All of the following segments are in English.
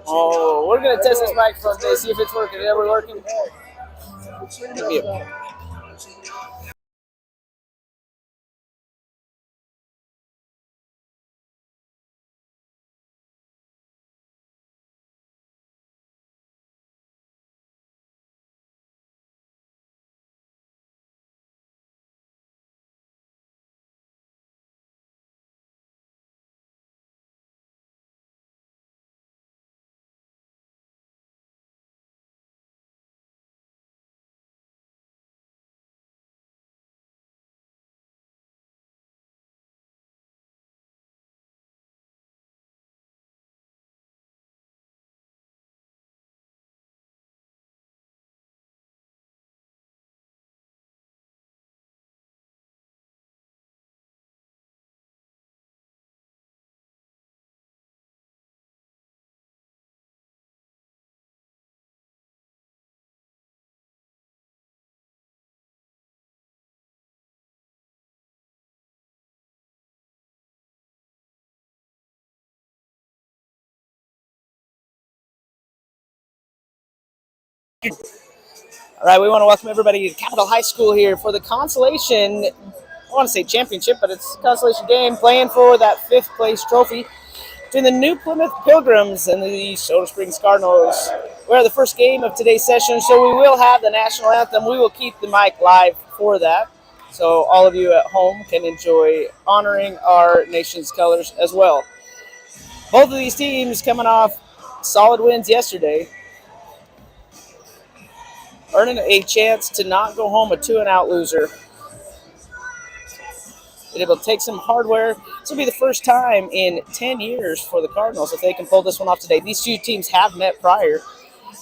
Oh, we're gonna test this microphone today, see if it's working. Is it working? Yeah. All right, we want to welcome everybody to Capitol High School here for the consolation. I want to say championship, but it's a consolation game playing for that fifth place trophy between the New Plymouth Pilgrims and the Soda Springs Cardinals. We're the first game of today's session, so we will have the national anthem. We will keep the mic live for that, so all of you at home can enjoy honoring our nation's colors as well. Both of these teams coming off solid wins yesterday, earning a chance to not go home a 2-and-out loser. Been able to take some hardware. This will be the first time in 10 years for the Cardinals if they can pull this one off today. These two teams have met prior.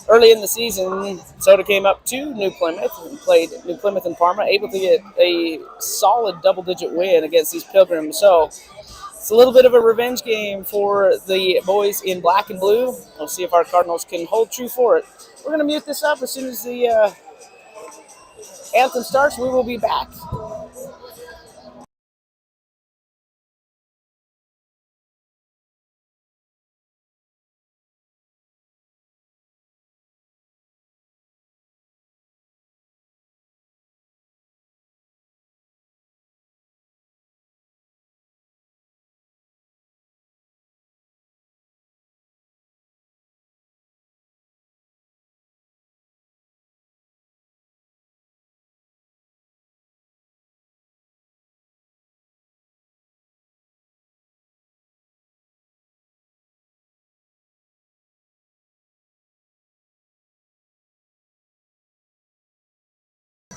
Early in the season, Soda came up to New Plymouth and played New Plymouth and Parma, able to get a solid double-digit win against these Pilgrims. So it's a little bit of a revenge game for the boys in black and blue. We'll see if our Cardinals can hold true for it. We're going to mute this up as soon as the anthem starts. We will be back.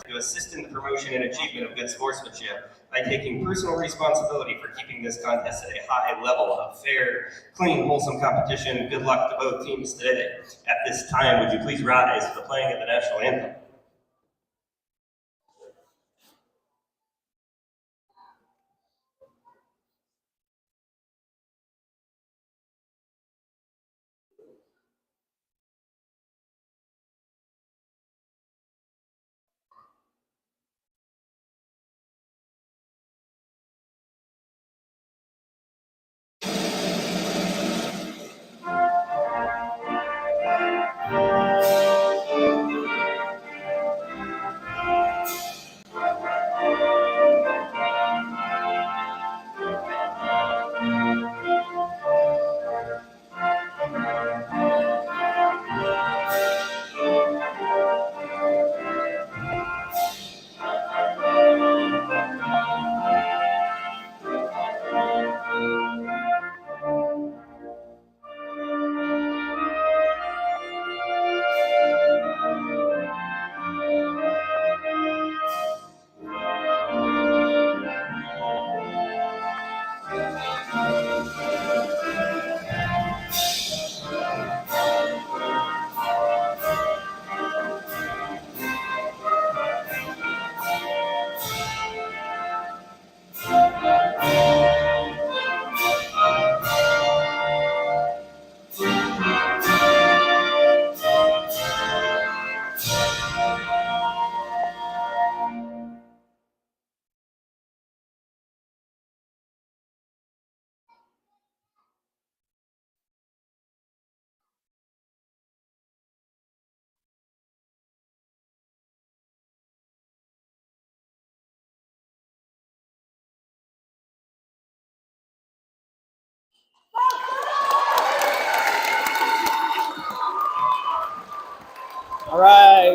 To assist in the promotion and achievement of good sportsmanship by taking personal responsibility for keeping this contest at a high level of fair, clean, wholesome competition. Good luck to both teams today. At this time, would you please rise for the playing of the national anthem?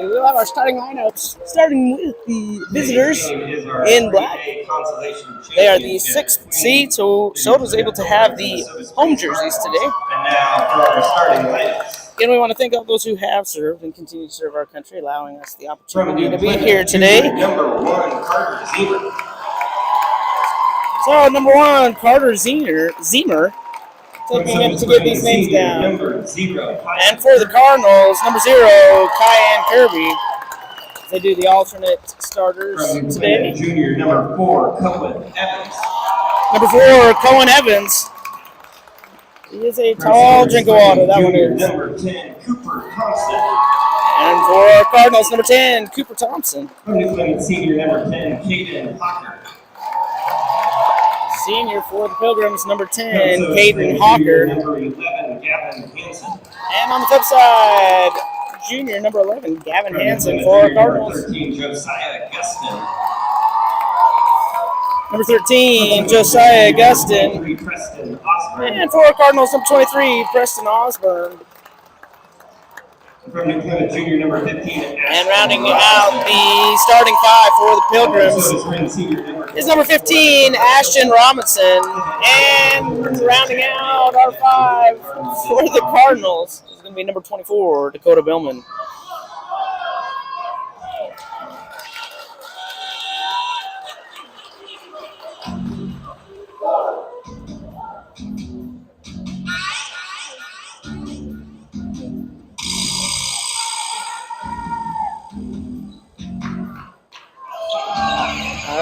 right, we'll have our starting lineups, starting with the visitors in black. They are the 6th seed, so Soda's able to have the home jerseys today. And now for our starting lineups. Again, we want to thank all those who have served and continue to serve our country, allowing us the opportunity to be here today. Number 1, Carter Zemer. So, number 1, Carter Zemer. Taking him to get these names down. Number 0, and for the Cardinals, number 0, Kyan Kirby. They do the alternate starters today. Junior, number 4, Cohen Evans. Number 4, Cohen Evans. He is a tall drink of water, that one is. Number 10, Cooper Thompson. And for our Cardinals, number 10, Cooper Thompson. From New Plymouth Senior, number 10, Caden Hawker. Senior for the Pilgrims, number 10, Caden Hawker. Number 11, Gavin Hansen. And on the flip side, junior, number 11, Gavin Hansen for our Cardinals. Number 13, Josiah Gustin. Number 13, Josiah Gustin. Preston Osborne. And for our Cardinals, number 23, Preston Osborne. From New Plymouth Junior, number 15. And rounding out the starting 5 for the Pilgrims is number 15, Ashton Robinson. And rounding out our 5 for the Cardinals is going to be number 24, Dakota Billman.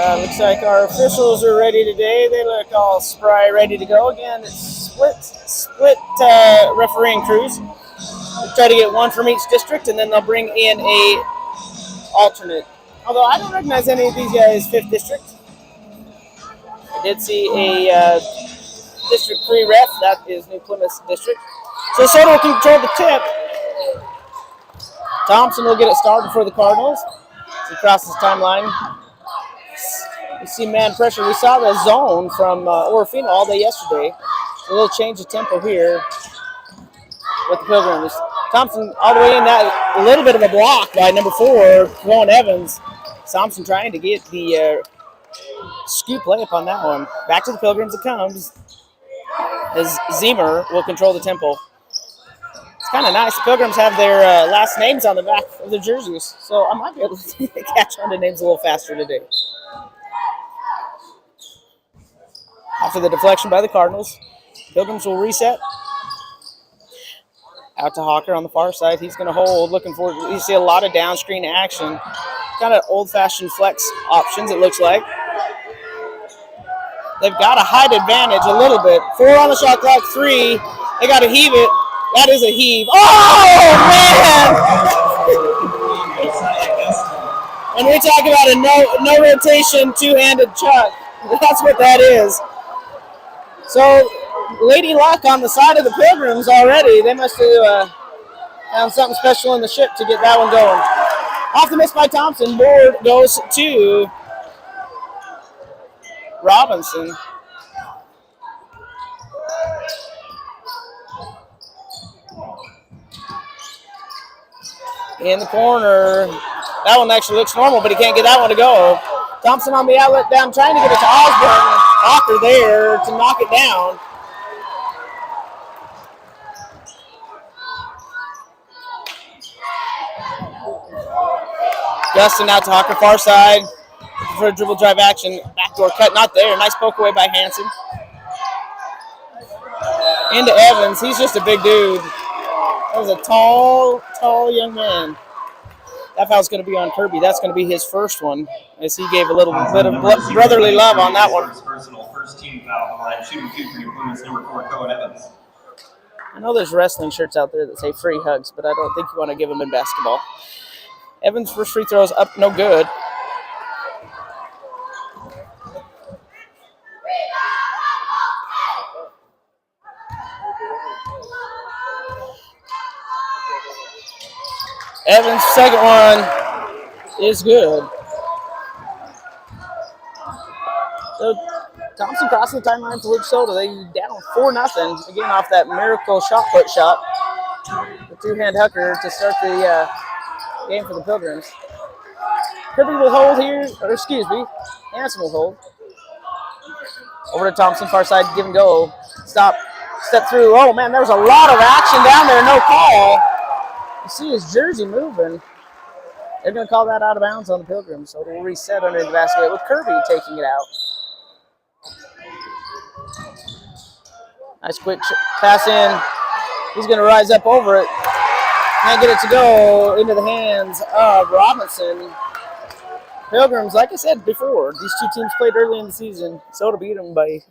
Looks like our officials are ready today. They look all spry, ready to go. Again, it's split refereeing crews. We'll try to get one from each district, and then they'll bring in a alternate. Although I don't recognize any of these guys 5th district. I did see a District 3 ref. That is New Plymouth district. So Soto will control the tip. Thompson will get it started for the Cardinals. He crosses timeline. You see man pressure. We saw the zone from Orofino all day yesterday. A little change of tempo here with the Pilgrims. Thompson all the way in, that a little bit of a block by number 4, Cohen Evans. Thompson trying to get the scoop layup on that one. Back to the Pilgrims it comes as Zemer will control the tempo. It's kind of nice. The Pilgrims have their last names on the back of their jerseys, so I might be able to catch on to names a little faster today. After the deflection by the Cardinals, Pilgrims will reset. Out to Hawker on the far side. He's going to hold, looking for, you see a lot of down screen action. Kind of old-fashioned flex options, it looks like. They've got a height advantage a little bit. 4 on the shot clock, 3. They got to heave it. That is a heave. Oh, man! When we talk about a no rotation, two-handed chuck, that's what that is. So, Lady Luck on the side of the Pilgrims already. They must have found something special in the ship to get that one going. Off the miss by Thompson. Board goes to Robinson. In the corner. That one actually looks normal, but he can't get that one to go. Thompson on the outlet down, trying to get it to Osborne. Hawker there to knock it down. Justin out to Hawker, far side. For a dribble drive action. Backdoor cut, not there. Nice poke away by Hansen. Into Evans. He's just a big dude. That was a tall young man. That foul's going to be on Kirby. That's going to be his first one, as he gave a little bit of brotherly love on that one. First team foul on the line. Shooting 2 for New Plymouth, number 4, Cohen Evans. I know there's wrestling shirts out there that say free hugs, but I don't think you want to give them in basketball. Evans' first free throw is up, no good. Evans' second one is good. So Thompson crossing the timeline for Soda. They down 4-0 again off that miracle shot put shot. The two-hand hooker to start the game for the Pilgrims. Kirby will hold here, or excuse me, Hanson will hold. Over to Thompson, far side, give and go. Stop, step through. Oh man, there was a lot of action down there, no call. You see his jersey moving. They're going to call that out of bounds on the Pilgrims, so it'll reset under the basket with Kirby taking it out. Nice quick pass in. He's going to rise up over it. Can't get it to go into the hands of Robinson. Pilgrims, like I said before, these two teams played early in the season. Soda beat them by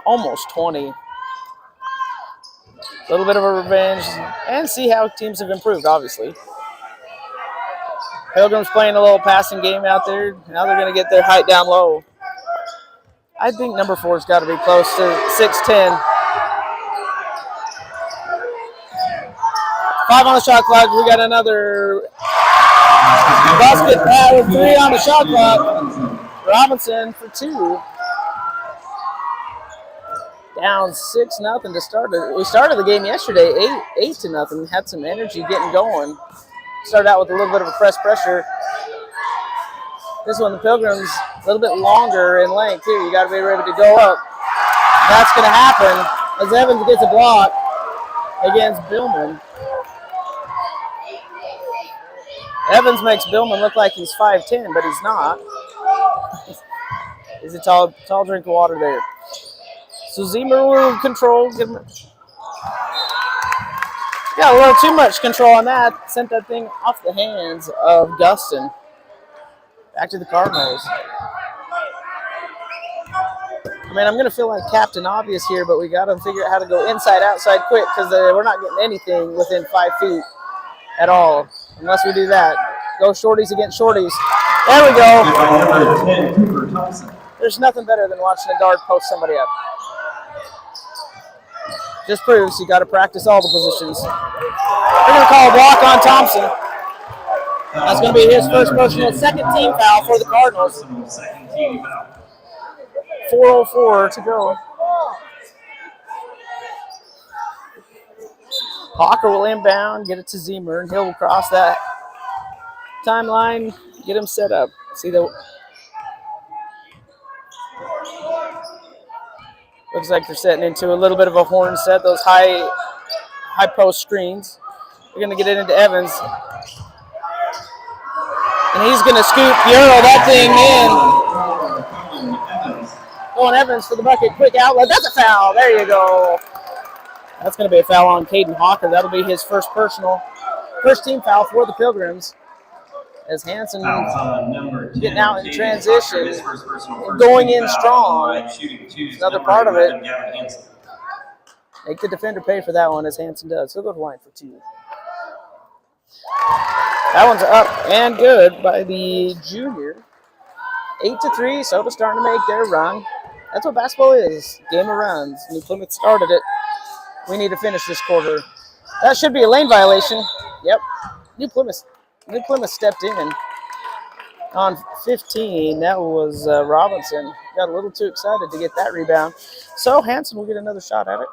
almost 20. A little bit of a revenge, and see how teams have improved, obviously. Pilgrims playing a little passing game out there. Now they're going to get their height down low. I think number 4's got to be close to 6'10". 5 on the shot clock. We got another basket with 3 on the shot clock. Robinson for 2. Down 6-0 to start it. We started the game yesterday 8-0. Had some energy getting going. Started out with a little bit of a pressure. This one, the Pilgrims, a little bit longer in length here. You got to be ready to go up. That's going to happen as Evans gets a block against Billman. Evans makes Billman look like he's 5'10", but he's not. He's a tall drink of water there. So Zemer will control. Got a little too much control on that. Sent that thing off the hands of Gustin. Back to the Cardinals. I mean, I'm going to feel like Captain Obvious here, but we got to figure out how to go inside, outside quick because we're not getting anything within 5 feet at all unless we do that. Go shorties against shorties. There we go. There's nothing better than watching a guard post somebody up. Just proves you got to practice all the positions. We're going to call a block on Thompson. That's going to be his first personal second team foul for the Cardinals. 4:04 to go. Hawker will inbound, get it to Zemer, and he'll cross that timeline, get him set up. See the looks like they're setting into a little bit of a horn set, those high post screens. They're going to get it into Evans. And he's going to scoop Euro that thing in. Going Evans for the bucket, quick outlet. That's a foul. There you go. That's going to be a foul on Caden Hawker. That'll be his first team foul for the Pilgrims. As Hanson getting out in transition, going in strong. Another part of it. Make the defender pay for that one, as Hanson does. He'll go to the line for 2. That one's up and good by the junior. 8-3, Soda starting to make their run. That's what basketball is, game of runs. New Plymouth started it. We need to finish this quarter. That should be a lane violation. Yep, New Plymouth stepped in on 15. That was Robinson. Got a little too excited to get that rebound. So Hanson will get another shot at it.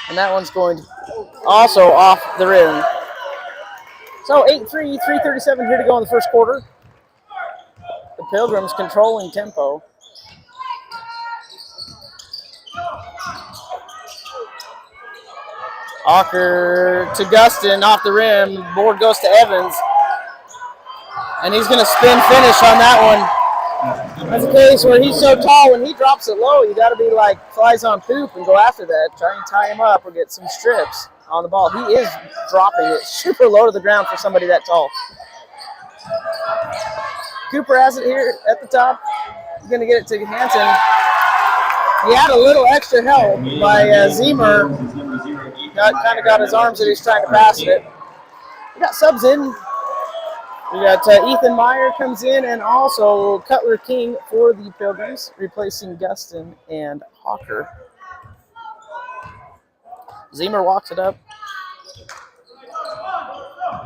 And that one's going also off the rim. So 8-3, 3:37 here to go in the first quarter. The Pilgrims controlling tempo. Hawker to Gustin, off the rim. Board goes to Evans. And he's going to spin finish on that one. That's a case where he's so tall, when he drops it low, you got to be like flies on poop and go after that. Try and tie him up or get some strips on the ball. He is dropping it super low to the ground for somebody that tall. Cooper has it here at the top. He's going to get it to Hanson. He had a little extra help by Zemer. Kind of got his arms that he's trying to pass it. We got subs in. We got Ethan Meyer comes in, and also Cutler King for the Pilgrims, replacing Gustin and Hawker. Zemer walks it up.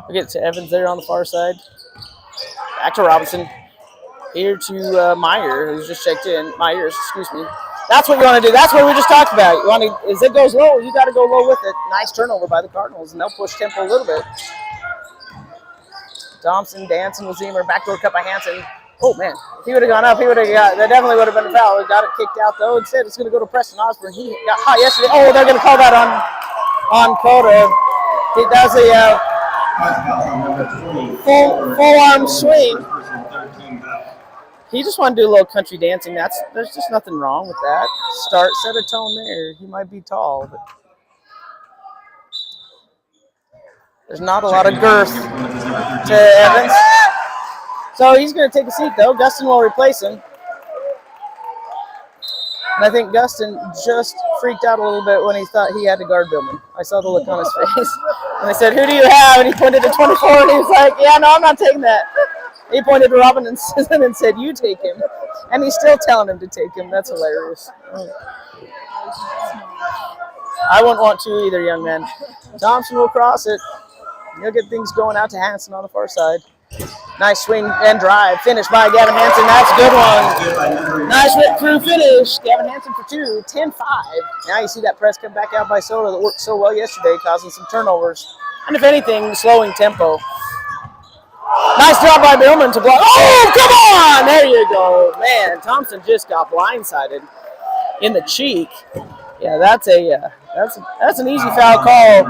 We get to Evans there on the far side. Back to Robinson. Here to Meyer, who's just checked in. Myers, excuse me. That's what you want to do. That's what we just talked about. You want to, as it goes low, you got to go low with it. Nice turnover by the Cardinals, and they'll push tempo a little bit. Thompson dancing with Zemer. Backdoor cut by Hansen. Oh, man. If he would have gone up, he would have got, that definitely would have been a foul. He got it kicked out, though. Instead, it's going to go to Preston Osborne. He got hot yesterday. Oh, they're going to call that on Coda. That was a full arm swing. He just wanted to do a little country dancing. There's just nothing wrong with that. Set a tone there. He might be tall, but there's not a lot of girth to Evans. So he's going to take a seat, though. Gustin will replace him. And I think Gustin just freaked out a little bit when he thought he had to guard Billman. I saw the look on his face. And I said, "Who do you have?" And he pointed to 24, and he was like, "Yeah, no, I'm not taking that." He pointed to Robinson and said, "You take him." And he's still telling him to take him. That's hilarious. I wouldn't want to either, young man. Thompson will cross it. He'll get things going out to Hansen on the far side. Nice swing and drive. Finish by Gavin Hansen. That's a good one. Nice whip through finish. Gavin Hansen for 2. 10-5. Now you see that press come back out by Soto that worked so well yesterday, causing some turnovers. And if anything, slowing tempo. Nice job by Billman to block. Oh, come on! There you go. Man, Thompson just got blindsided in the cheek. Yeah, that's an easy foul call.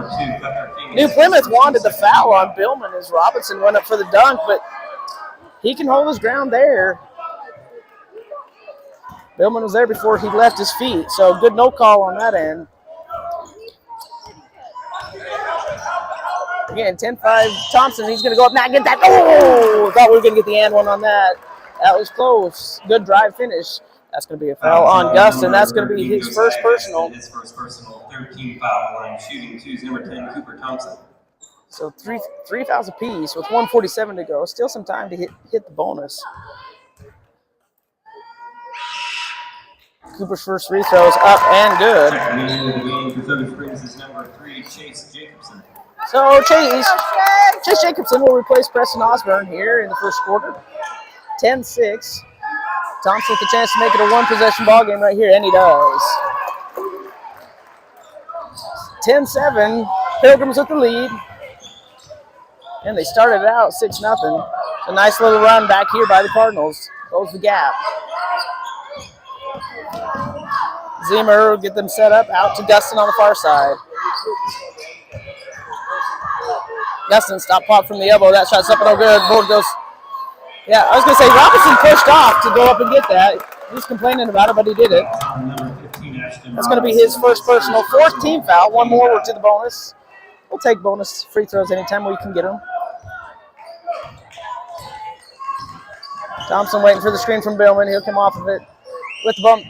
New Plymouth wanted the foul on Billman as Robinson went up for the dunk, but he can hold his ground there. Billman was there before he left his feet, so good no call on that end. Again, 10-5 Thompson. He's going to go up now and get that. Oh, thought we were going to get the and one on that. That was close. Good drive finish. That's going to be a foul on Gustin. That's going to be his first personal. His first personal, 13 foul line shooting twos, number 10, Cooper Thompson. So three fouls apiece with 1:47 to go. Still some time to hit the bonus. Cooper's first free throw is up and good. Second in the game for Southern Springs is number 3, Chase Jacobson. So Chase Jacobson will replace Preston Osborne here in the first quarter. 10-6. Thompson with a chance to make it a one-possession ball game right here, and he does. 10-7. Pilgrims with the lead. And they started out 6-0. A nice little run back here by the Cardinals. Close the gap. Zemer will get them set up out to Gustin on the far side. Gustin stop pop from the elbow. That shot's up and no good. Board goes. Yeah, I was going to say Robinson pushed off to go up and get that. He was complaining about it, but he did it. That's going to be his first personal. 4th team foul. One more, we're to the bonus. We'll take bonus free throws anytime we can get them. Thompson waiting for the screen from Billman. He'll come off of it with the bump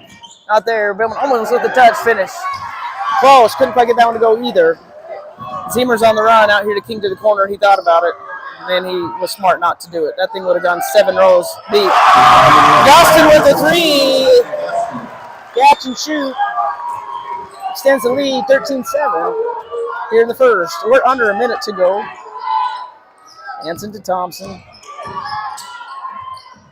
out there. Billman almost with the touch finish. Close. Couldn't quite get that one to go either. Zemer's on the run out here to King to the corner. He thought about it. And he was smart not to do it. That thing would have gone 7 rows deep. Gustin with a 3. Catch and shoot. Extends the lead, 13-7 here in the first. We're under a minute to go. Hansen to Thompson.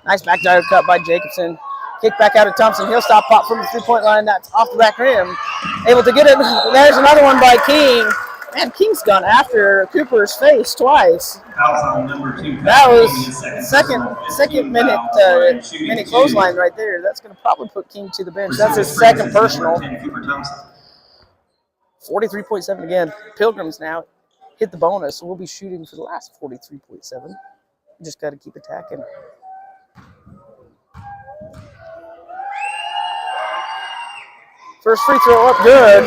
Nice back dive cut by Jacobson. Kick back out of Thompson. He'll stop pop from the three-point line. That's off the back rim. Able to get it. There's another one by King. Man, King's gone after Cooper's face twice. That was second minute clothesline right there. That's going to probably put King to the bench. That's his second personal. 43.7 again. Pilgrims now hit the bonus. So we'll be shooting for the last 43.7. Just got to keep attacking. First free throw up good.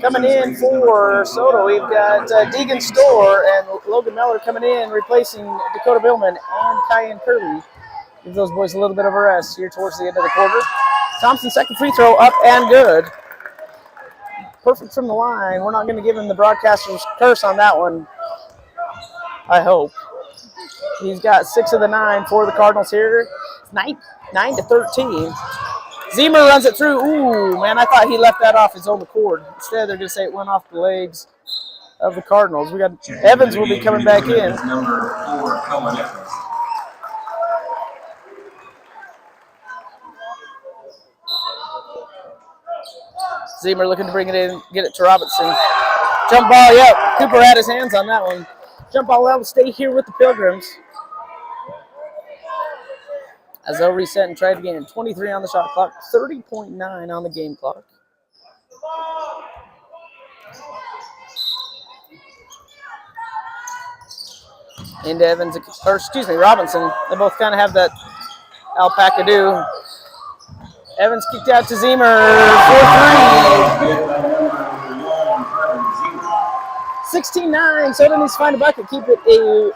Coming in for Soto, we've got Deegan Storr and Logan Miller coming in, replacing Dakota Billman and Kyan Kirby. Give those boys a little bit of a rest here towards the end of the quarter. Thompson, second free throw up and good. Perfect from the line. We're not going to give him the broadcaster's curse on that one, I hope. He's got 6 of the 9 for the Cardinals here. 9-13. Zemer runs it through. Ooh, man, I thought he left that off his own accord. Instead, they're going to say it went off the legs of the Cardinals. We got Evans will be coming back in. Number 4, Cohen Evans. Zemer looking to bring it in, get it to Robinson. Jump ball, yep. Cooper had his hands on that one. Jump ball will stay here with the Pilgrims. As they'll reset and try it again. 23 on the shot clock, 30.9 on the game clock. Into Evans, or excuse me, Robinson. They both kind of have that alpaca do. Evans kicked out to Zemer for 3. 16-9. Soda needs to find a bucket. Keep it a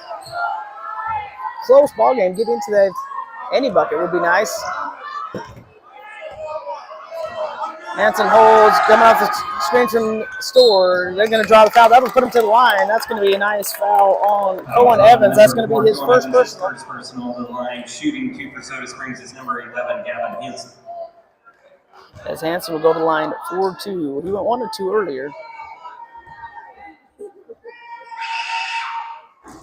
close ball game. Get into that. Any bucket would be nice. Hanson holds, coming off the screen from Store. They're going to draw the foul. That'll put him to the line. That's going to be a nice foul on Owen Evans. That's going to be his first personal. First personal to the line. Shooting 2 for Soda Springs is number 11, Gavin Hanson. As Hanson will go to the line 4-2. He went 1 or 2 earlier.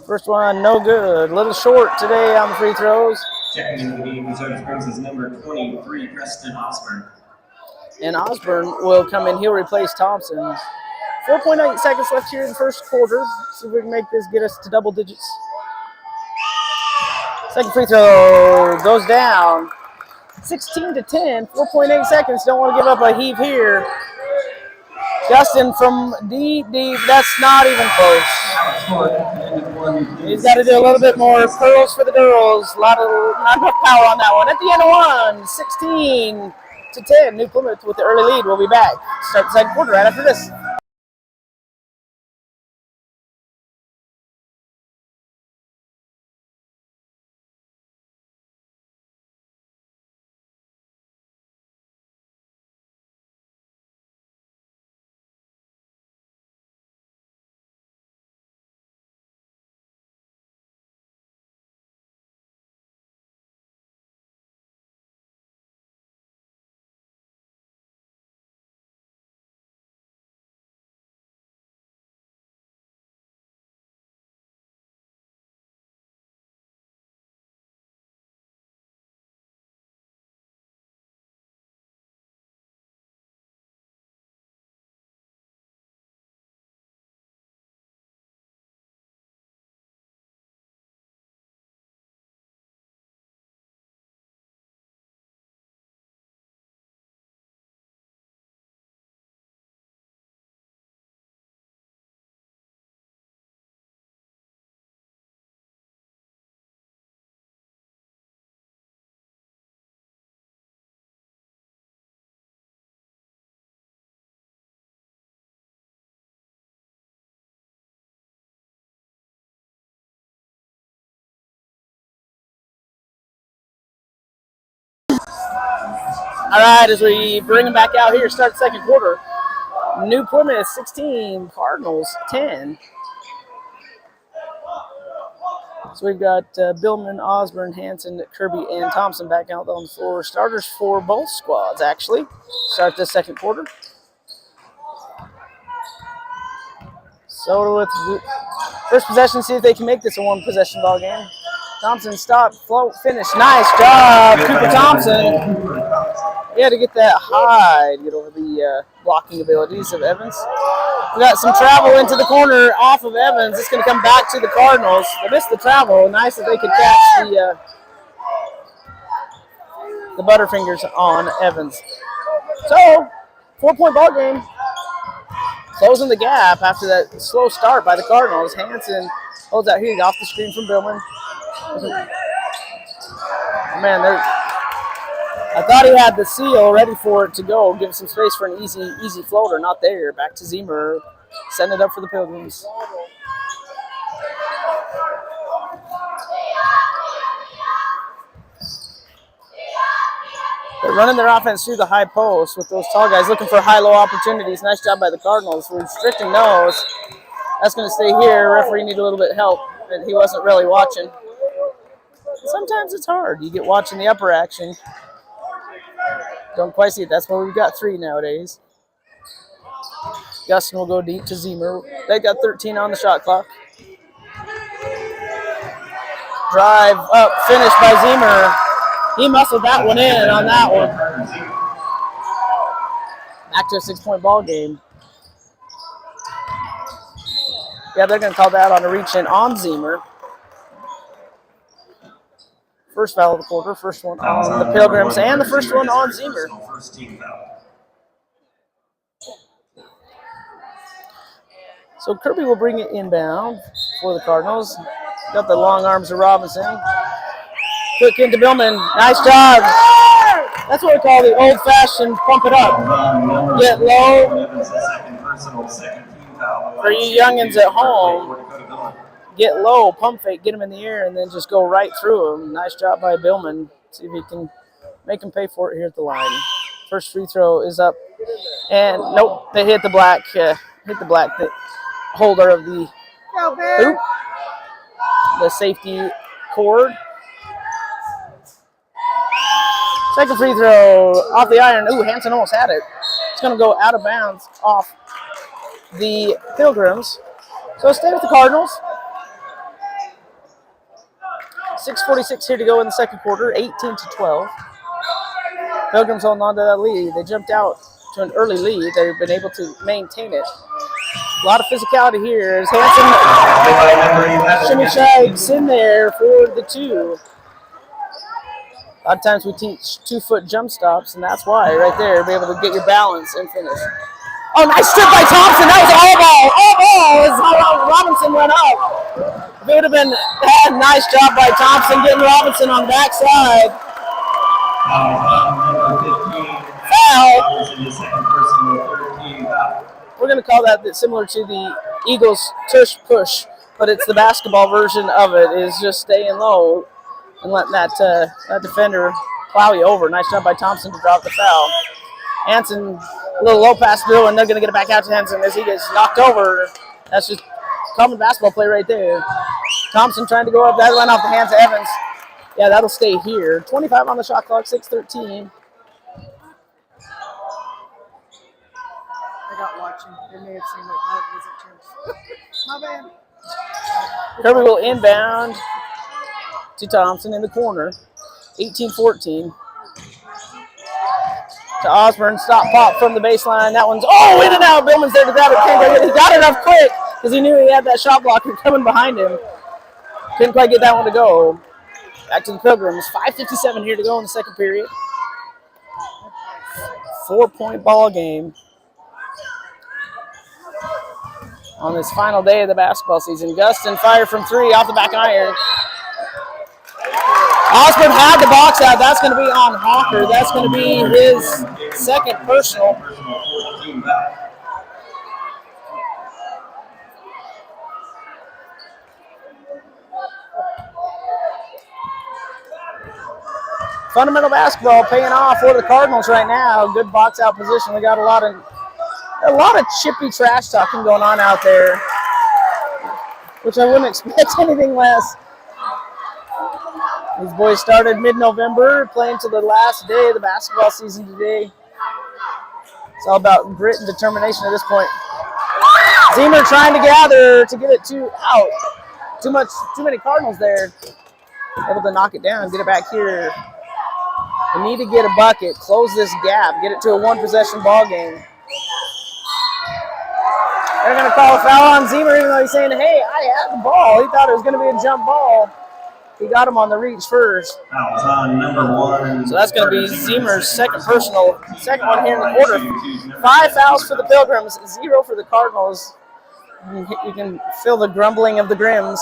First one, no good. A little short today on the free throws. Checking into the game for Soda Springs is number 23, Preston Osborne. And Osborne will come in. He'll replace Thompson. 4.8 seconds left here in the first quarter. See if we can make this get us to double digits. Second free throw goes down. 16-10. 4.8 seconds. Don't want to give up a heave here. Justin from deep. That's not even close. He's got to do a little bit more. Pearls for the girls. Not enough power on that one. At the end of one, 16-10. New Plymouth with the early lead. We'll be back. Start the second quarter right after this. All right, as we bring them back out here, start the second quarter. New Plymouth 16, Cardinals 10. So we've got Billman, Osborne, Hanson, Kirby, and Thompson back out on the floor. Starters for both squads, actually. Start this second quarter. Soda with the first possession, see if they can make this a one-possession ball game. Thompson stop, float, finish. Nice job, Cooper Thompson. He had to get that high to get over the blocking abilities of Evans. We got some travel into the corner off of Evans. It's going to come back to the Cardinals. They missed the travel. Nice that they could catch the Butterfingers on Evans. So, 4-point ball game. Closing the gap after that slow start by the Cardinals. Hanson holds out here off the screen from Billman. Man, I thought he had the seal ready for it to go. Give some space for an easy floater. Not there. Back to Zemer. Setting it up for the Pilgrims. They're running their offense through the high post with those tall guys looking for high-low opportunities. Nice job by the Cardinals. We're restricting those. That's going to stay here. Referee need a little bit of help, and he wasn't really watching. Sometimes it's hard. You get watching the upper action. Don't quite see it. That's why we've got 3 nowadays. Gustin will go deep to Zemer. They got 13 on the shot clock. Drive up, finish by Zemer. He muscled that one in on that one. back to a 6-point ball game. Yeah, they're going to call that on a reach in on Zemer. First foul of the quarter, first one on the Pilgrims, and the first one on Zemer. First team foul. So Kirby will bring it inbound for the Cardinals. Got the long arms of Robinson. Quick into Billman. Nice job. That's what we call the old-fashioned pump it up. Get low. For you youngins at home, get low, pump fake, get him in the air, and then just go right through him. Nice job by Billman. See if he can make him pay for it here at the line. First free throw is up. And nope, they hit the black. The holder of the hoop. The safety cord. Second free throw off the iron. Ooh, Hanson almost had it. It's going to go out of bounds off the Pilgrims. So stay with the Cardinals. 6:46 here to go in the second quarter, 18-12. Pilgrims holding on to that lead. They jumped out to an early lead. They've been able to maintain it. A lot of physicality here as Hanson shimmy shakes in there for the two. A lot of times we teach 2-foot jump stops, and that's why right there, be able to get your balance and finish. Oh, nice strip by Thompson. That was all ball. All ball as Robinson went up. If it would have been a nice job by Thompson getting Robinson on the backside. Foul. We're going to call that similar to the Eagles tush push, but it's the basketball version of it, is just staying low and letting that defender plow you over. Nice job by Thompson to drop the foul. Hanson, a little low pass through, and they're going to get it back out to Hanson as he gets knocked over. That's just common basketball play right there. Thompson trying to go up. That went off the hands of Evans. Yeah, that'll stay here. 25 on the shot clock, 6:13. I got watching. They may have seen it. That wasn't changed. My bad. Kirby will inbound to Thompson in the corner. 18-14. To Osborne, stop pop from the baseline. That one's, in and out. Billman's there to grab it. He got it up quick because he knew he had that shot blocker coming behind him. Couldn't quite get that one to go. Back to the Pilgrims. 5:57 here to go in the second period. 4-point ball game on this final day of the basketball season. Gustin fire from three off the back iron. Osborne had the box out. That's going to be on Hawker. That's going to be his second personal. Fundamental basketball paying off for the Cardinals right now. Good box out position. We got a lot of chippy trash talking going on out there, which I wouldn't expect anything less. These boys started mid-November, playing to the last day of the basketball season today. It's all about grit and determination at this point. Zemer trying to gather to get it out. Too many Cardinals there. Able to knock it down, get it back here. We need to get a bucket, close this gap, get it to a one-possession ball game. They're going to call a foul on Zemer, even though he's saying, hey, I had the ball. He thought it was going to be a jump ball. He got him on the reach first. Fouls on number 1. So that's going to be Zemer's second one here in the quarter. 5 fouls for the Pilgrims, 0 for the Cardinals. You can feel the grumbling of the Grims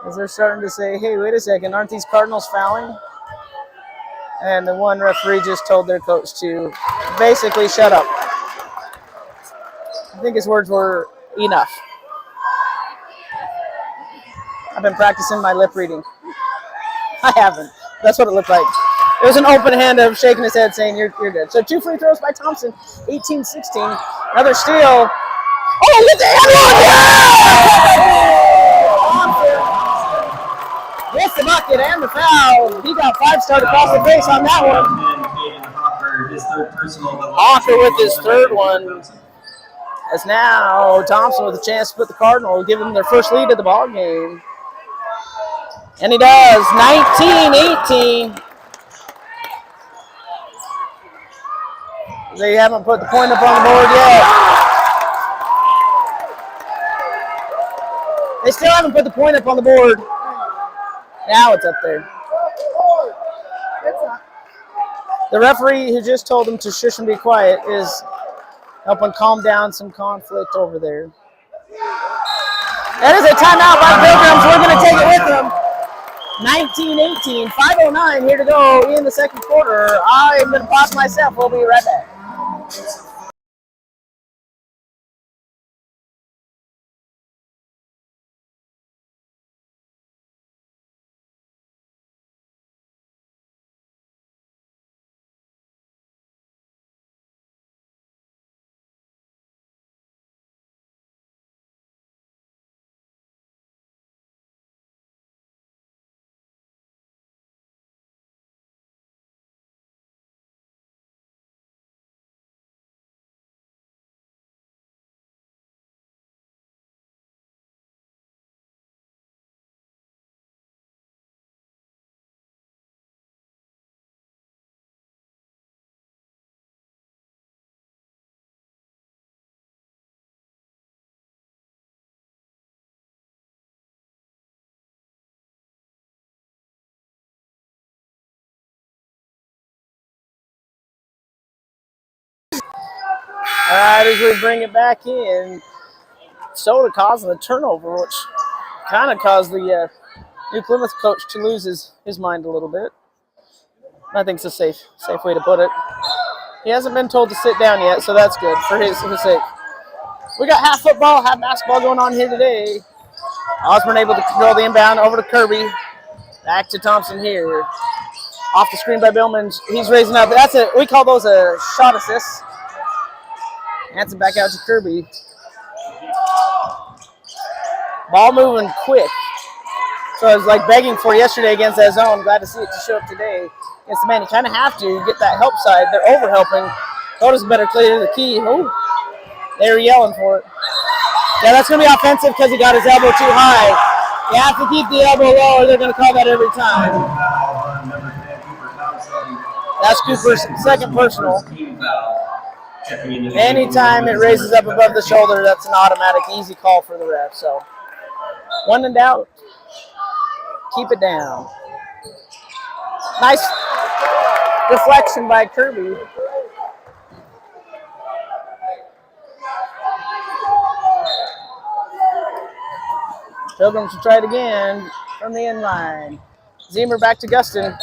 as they're starting to say, hey, wait a second, aren't these Cardinals fouling? And the one referee just told their coach to basically shut up. I think his words were enough. I've been practicing my lip reading. I haven't. That's what it looked like. It was an open hand of shaking his head saying, you're good. So 2 free throws by Thompson, 18-16. Another steal. Oh, get the hand on! Gets the bucket and the foul. He got 5 started across the face on that one. Hawker with his third one. As now Thompson with a chance to put the Cardinals, give them their first lead of the ball game. And he does, 19-18. They haven't put the point up on the board yet. They still haven't put the point up on the board. Now it's up there. The referee who just told them to shush and be quiet is helping calm down some conflict over there. That is a timeout by the Pilgrims. We're going to take it with them. 19-18, 5:09 here to go in the second quarter. I'm going to pause myself. We'll be right back. All right, as we bring it back in, Soda causing the turnover, which kind of caused the New Plymouth coach to lose his mind a little bit. I think it's a safe way to put it. He hasn't been told to sit down yet, so that's good for his sake. We got half football, half basketball going on here today. Osborne able to control the inbound over to Kirby. Back to Thompson here. Off the screen by Billman. He's raising up. We call those a shot assist. Hanson back out to Kirby. Ball moving quick. So I was like begging for yesterday against that zone. Glad to see it to show up today against the man. You kind of have to get that help side. They're over helping. Otis better clear the key. Oh, they were yelling for it. Yeah, that's going to be offensive because he got his elbow too high. You have to keep the elbow low or they're going to call that every time. That's Cooper's second personal. Anytime it raises up above the shoulder, that's an automatic easy call for the ref. So, when in doubt, keep it down. Nice deflection by Kirby. Pilgrims will try it again from the end line. Zemer back to Gustin.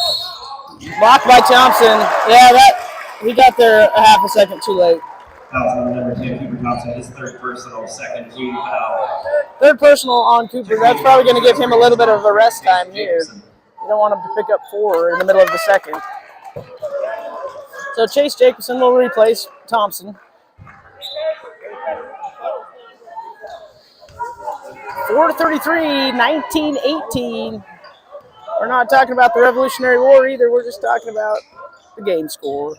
Blocked by Thompson. Yeah, he got there a half a second too late. Foul on number 10, Cooper Thompson, his third personal, second team foul. Third personal on Cooper. That's probably going to give him a little bit of a rest time here. You don't want him to pick up 4 in the middle of the second. So Chase Jacobson will replace Thompson. 4:33, 19-18. We're not talking about the Revolutionary War either. We're just talking about the game score.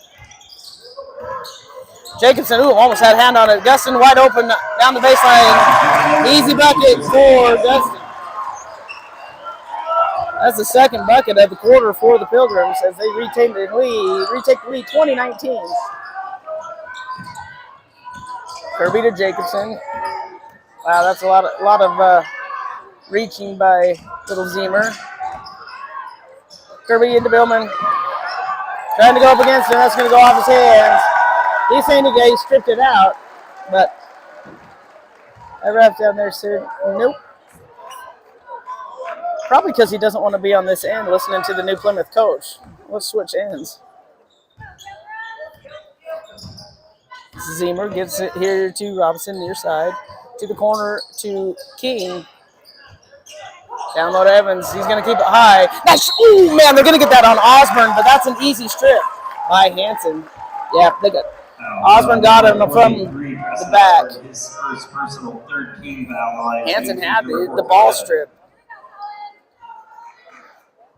Jacobson, almost had a hand on it. Gustin wide open down the baseline. Easy bucket for Gustin. That's the second bucket of the quarter for the Pilgrims as they retake the lead 20-19. Kirby to Jacobson. Wow, that's a lot of reaching by little Zemer. Kirby into Billman. Trying to go up against him. That's going to go off his hands. He's saying he stripped it out, but that ref down there said nope. Probably because he doesn't want to be on this end listening to the New Plymouth coach. Let's switch ends. Zemer gives it here to Robinson, near side. To the corner to King. Down low to Evans. He's going to keep it high. Nice. Ooh, man, they're going to get that on Osborne, but that's an easy strip by Hanson. Yeah, they got Osborne got him from the back. His first personal, third team foul line. Hanson had the ball strip.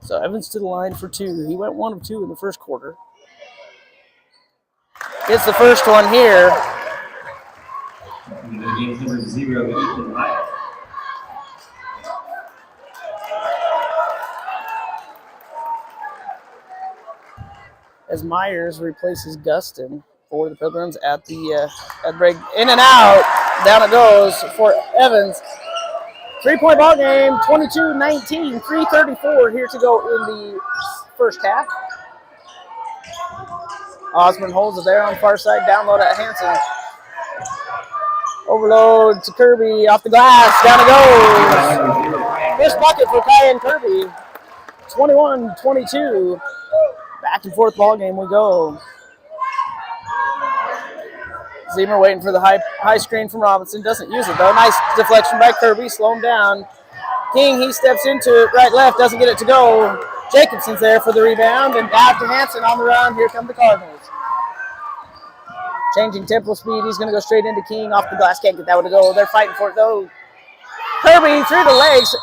So Evans to the line for 2. He went 1 of 2 in the first quarter. Gets the first one here. Game's number 0, Ethan Meyer. As Myers replaces Gustin. for the Pilgrims at the break. In and out. Down it goes for Evans. 3-point ball game, 22-19, 3:34 here to go in the first half. Osborne holds it there on the far side, download at Hanson. Overload to Kirby, off the glass, down it goes. First bucket for Kyan Kirby, 21-22. Back and forth ball game we go. Zemer waiting for the high screen from Robinson. Doesn't use it, though. Nice deflection by Kirby. Slow him down. King, he steps into it. Right, left. Doesn't get it to go. Jacobson's there for the rebound. And back to Hanson on the run. Here come the Cardinals. Changing tempo speed. He's going to go straight into King. Off the glass. Can't get that one to go. They're fighting for it, though. Kirby through the legs.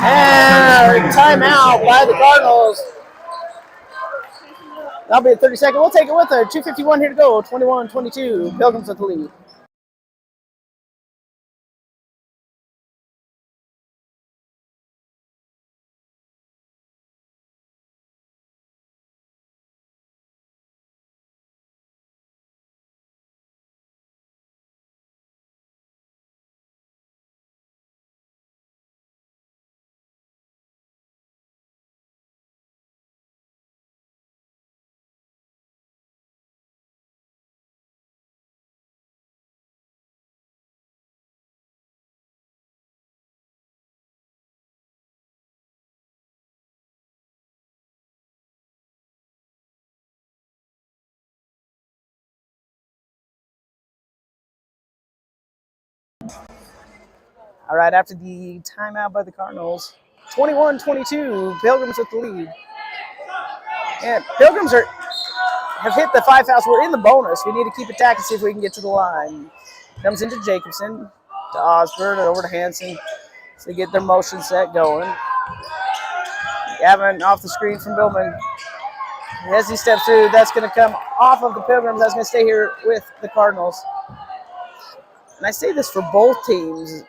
And timeout by the Cardinals. That'll be a 30-second. We'll take it with her. 2:51 here to go. 21-22. Pilgrims with the lead. All right, after the timeout by the Cardinals, 21-22, Pilgrims with the lead. And Pilgrims have hit the 5 fouls. We're in the bonus. We need to keep attacking, see if we can get to the line. Comes into Jacobson, to Osborne, and over to Hanson. So they get their motion set going. Gavin off the screen from Billman. As he steps through, that's going to come off of the Pilgrims. That's going to stay here with the Cardinals. And I say this for both teams.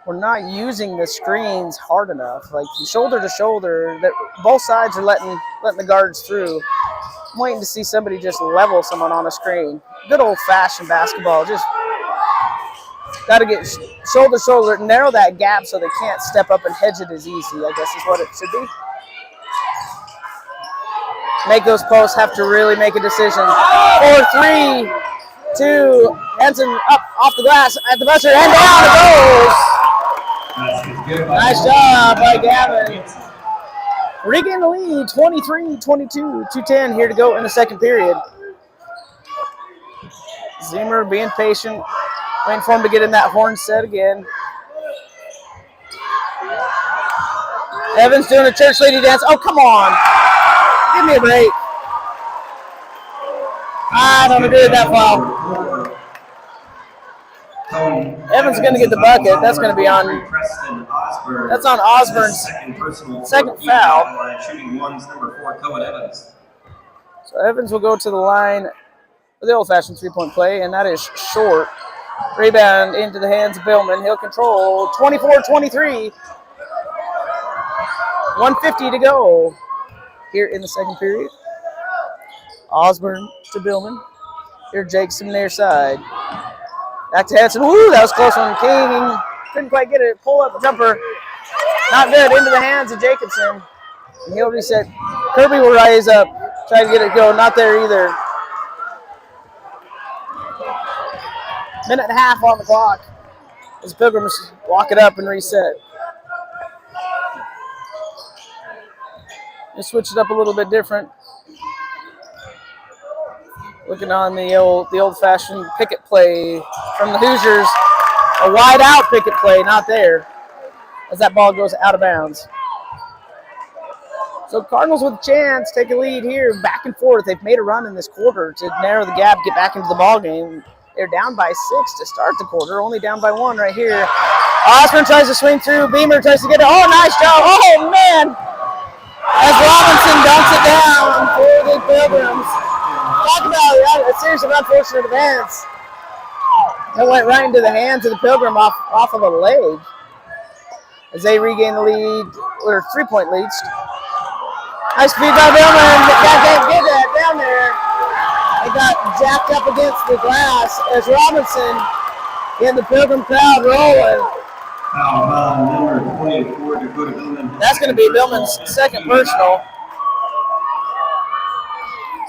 We're not using the screens hard enough. Like shoulder to shoulder, both sides are letting the guards through. I'm waiting to see somebody just level someone on a screen. Good old-fashioned basketball. Just got to get shoulder to shoulder, narrow that gap so they can't step up and hedge it as easy, I guess is what it should be. Make those posts have to really make a decision. 4-3, 2, Hanson up off the glass at the buzzer, and down it goes. Nice job by Gavin. Regain the lead, 23-22, 2:10 here to go in the second period. Zimmer being patient, waiting for him to get in that horn set again. Evans doing a church lady dance. Oh, come on. Give me a break. I don't agree with that foul. Evans is going to get the bucket. That's going to be on. That's on Osborne's second foul. Shooting one's number 4, Cohen Evans. So Evans will go to the line for the old-fashioned three-point play, and that is short. Rebound into the hands of Billman. He'll control 24-23. 1:50 to go here in the second period. Osborne to Billman. Here Jakeson near side. Back to Hanson. Woo, that was close on King. Couldn't quite get it. Pull up jumper. Not good. Into the hands of Jacobson. And he'll reset. Kirby will rise up. Try to get it go. Not there either. Minute and a half on the clock as Pilgrims walk it up and reset. Just switch it up a little bit different. Looking on the old-fashioned picket play from the Hoosiers. A wide-out picket play, not there, as that ball goes out of bounds. So Cardinals with a chance, take a lead here, back and forth. They've made a run in this quarter to narrow the gap, get back into the ball game. They're down by 6 to start the quarter, only down by 1 right here. Osborne tries to swing through. Beamer tries to get it. Oh, nice job. Oh, man. As Robinson dunks it down for the Pilgrims. Talk about a series of unfortunate events. It went right into the hands of the Pilgrim off of a leg as they regain the lead, or 3-point lead. Nice speed by Billman. Can't get that down there. They got jacked up against the glass as Robinson getting the Pilgrim crowd rolling. Number 24, Dakota Billman. That's going to be Billman's second personal.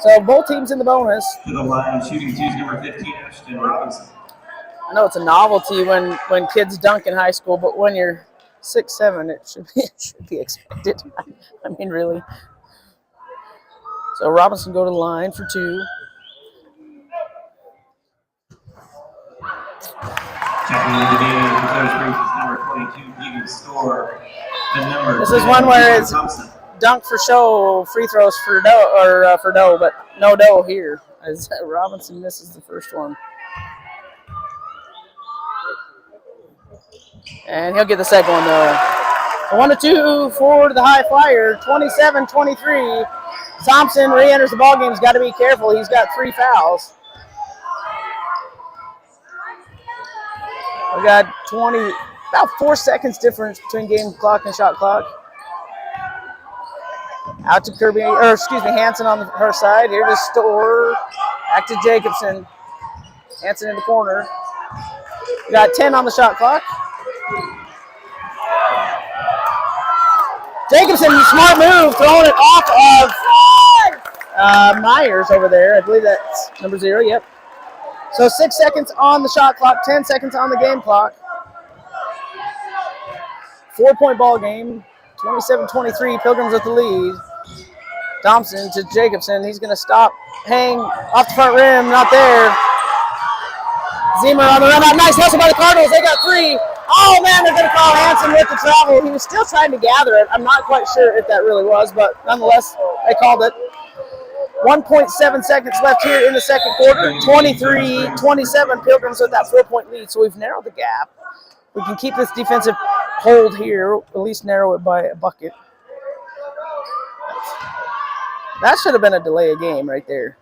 So both teams in the bonus. To the line, shooting twos, number 15, Ashton Robinson. I know it's a novelty when kids dunk in high school, but when you're 6'7", it should be expected. I mean, really. So Robinson go to the line for two. Checking in the game, Dakota Springs is number 22, Keegan Store. This is one where it's dunk for show, free throws for dough, but no dough here as Robinson misses the first one. And he'll get the second one though. 1-2 for the high flyer, 27-23. Thompson re-enters the ballgame. He's got to be careful. He's got 3 fouls. We got about 4 seconds difference between game clock and shot clock. Out to Hansen on her side. Here to Store. Back to Jacobson. Hansen in the corner. We got 10 on the shot clock. Jacobson, smart move, throwing it off of Myers over there. I believe that's number 0, yep. So 6 seconds on the shot clock, 10 seconds on the game clock. 4-point ball game, 27-23, Pilgrims with the lead. Thompson to Jacobson, he's going to stop, hang off the front rim, not there. Zemer on the run out, nice hustle by the Cardinals, they got 3. Oh man, they're going to call Hansen with the travel. He was still trying to gather it. I'm not quite sure if that really was, but nonetheless, they called it. 1.7 seconds left here in the second quarter. 23-27, Pilgrims with that 4-point lead. So we've narrowed the gap. We can keep this defensive hold here, at least narrow it by a bucket. That should have been a delay of game right there.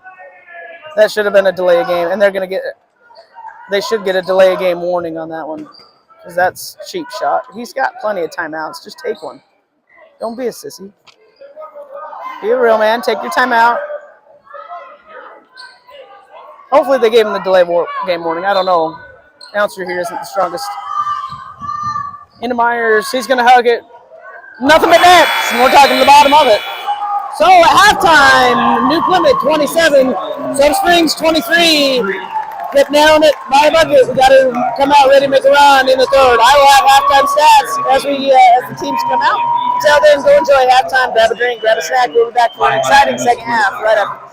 That should have been a delay of game, and they should get a delay of game warning on that one. Because that's a cheap shot. He's got plenty of timeouts. Just take one. Don't be a sissy. Be a real man. Take your timeout. Hopefully they gave him the delay game warning. I don't know. Announcer here isn't the strongest. Into Myers. He's going to hug it. Nothing but net. And we're talking the bottom of it. So at halftime, New Plymouth 27, Soda Springs 23. Kept nailing it by a bucket. We got to come out ready to make a run in the third. I will have halftime stats as the teams come out. Until then, go enjoy halftime. Grab a drink, grab a snack. We'll be back for an exciting second half right after.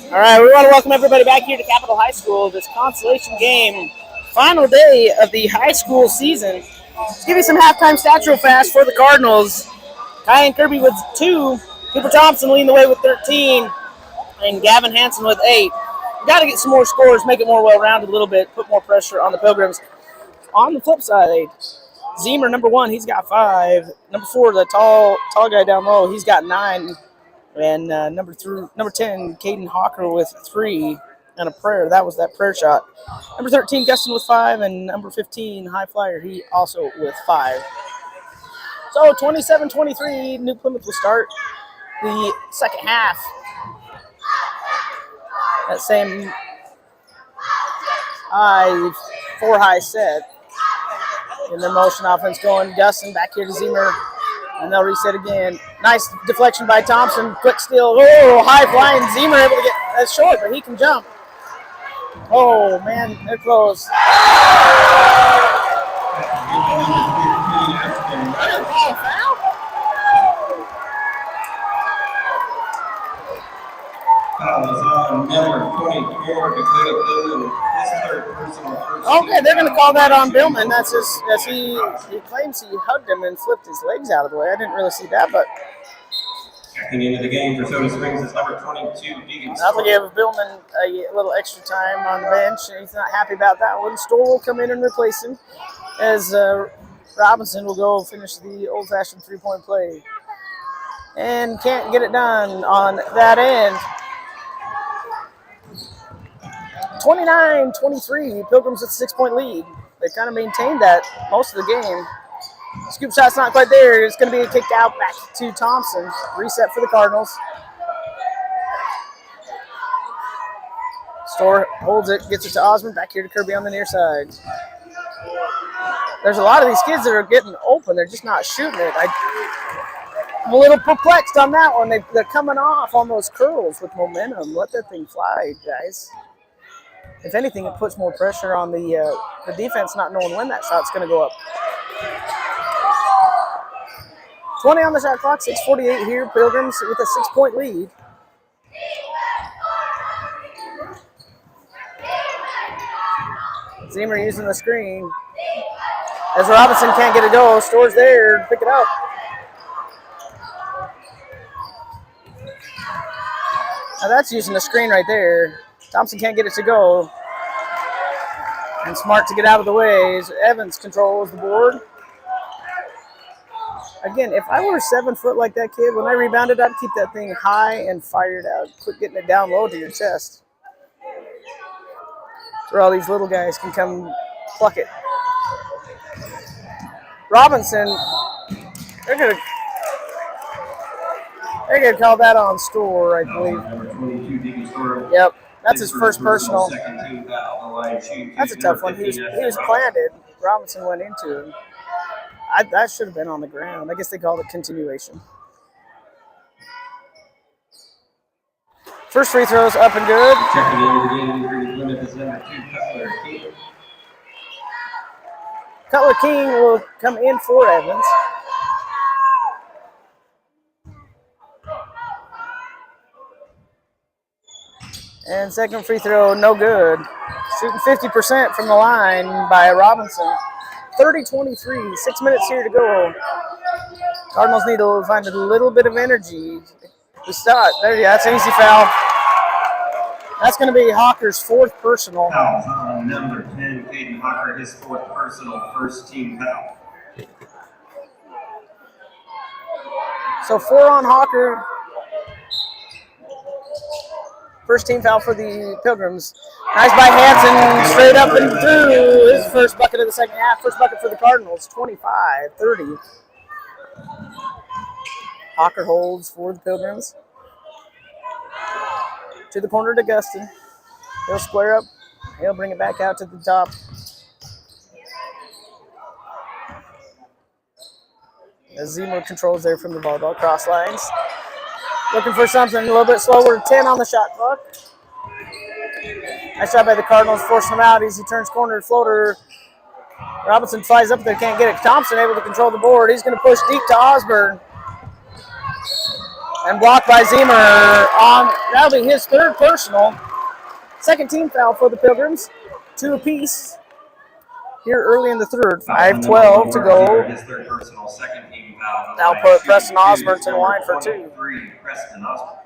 All right, we want to welcome everybody back here to Capitol High School. This consolation game, final day of the high school season. Let's give you some halftime stats real fast for the Cardinals. Kyan Kirby with 2, Cooper Thompson leading the way with 13, and Gavin Hansen with 8. We got to get some more scores, make it more well-rounded a little bit, put more pressure on the Pilgrims. On the flip side, Zemer, number 1, he's got 5. Number 4, the tall guy down low, he's got 9. And number 10, Caden Hawker with 3 and a prayer. That was that prayer shot. Number 13, Gustin with 5, and number 15, High Flyer, he also with 5. So 27-23, New Plymouth will start the second half. That same four-high set. In their motion offense going. Gustin back here to Zemer. And they'll reset again. Nice deflection by Thompson. Quick steal. Oh, high flying. Zemer able to get that short, but he can jump. Oh, man, they're close. Foul is on number 24, Dakota Billman. His third personal first. Okay, they're going to call that on Billman. That's just as he claims he hugged him and flipped his legs out of the way. I didn't really see that, but Checking into the game for Soda Springs is number 22, Deegan. that'll give Billman a little extra time on the bench. He's not happy about that one. Stoll will come in and replace him as Robinson will go finish the old-fashioned three-point play. And can't get it done on that end. 29-23, Pilgrims with a 6-point lead. They kind of maintained that most of the game. Scoop shot's not quite there. It's going to be kicked out back to Thompson. Reset for the Cardinals. Store holds it, gets it to Osmond. Back here to Kirby on the near side. There's a lot of these kids that are getting open. They're just not shooting it. I'm a little perplexed on that one. They're coming off on those curls with momentum. Let that thing fly, guys. If anything, it puts more pressure on the defense not knowing when that shot's going to go up. 20 on the shot clock, 6:48 here. Pilgrims with a 6-point lead. Zemer using the screen. As Robinson can't get a go, Store's there to pick it up. Now that's using the screen right there. Thompson can't get it to go. And Smart to get out of the way. Evans controls the board. Again, if I were 7 foot like that kid, when I rebounded, I'd keep that thing high and fired out. Quit getting it down low to your chest. Where all these little guys can come pluck it. Robinson, they're gonna call that on Store, I believe. Number 22, Deegan Store. Yep, that's his first personal. Second team foul. The line shoot. That's a tough one. He was planted. Robinson went into him. That should have been on the ground. I guess they called it continuation. First free throw's up and good. Checking into the game for Plymouth is number 2, Cutler King. Cutler King will come in for Evans. And second free throw, no good. Shooting 50% from the line by Robinson. 30-23, 6 minutes here to go. Cardinals need to find a little bit of energy to start. There you go, that's an easy foul. That's going to be Hawker's 4th personal. Foul on number 10, Caden Hawker, his 4th personal, first team foul. So 4 on Hawker. First team foul for the Pilgrims. Nice by Hansen, straight up and through. His first bucket of the second half. First bucket for the Cardinals, 25-30. Hawker holds for the Pilgrims. To the corner to Gustin. He'll square up. He'll bring it back out to the top. As Zemer controls there from the volleyball cross lines. Looking for something a little bit slower. 10 on the shot clock. Nice shot by the Cardinals, forcing him out as he turns corner floater. Robinson flies up there, can't get it. Thompson able to control the board. He's going to push deep to Osborne. And blocked by Zimmer. That'll be his third personal. Second team foul for the Pilgrims. 2 apiece here early in the third. 5:12 to go. His third personal, second team foul. Now put Preston Osborne to the line for 2. Preston Osborne.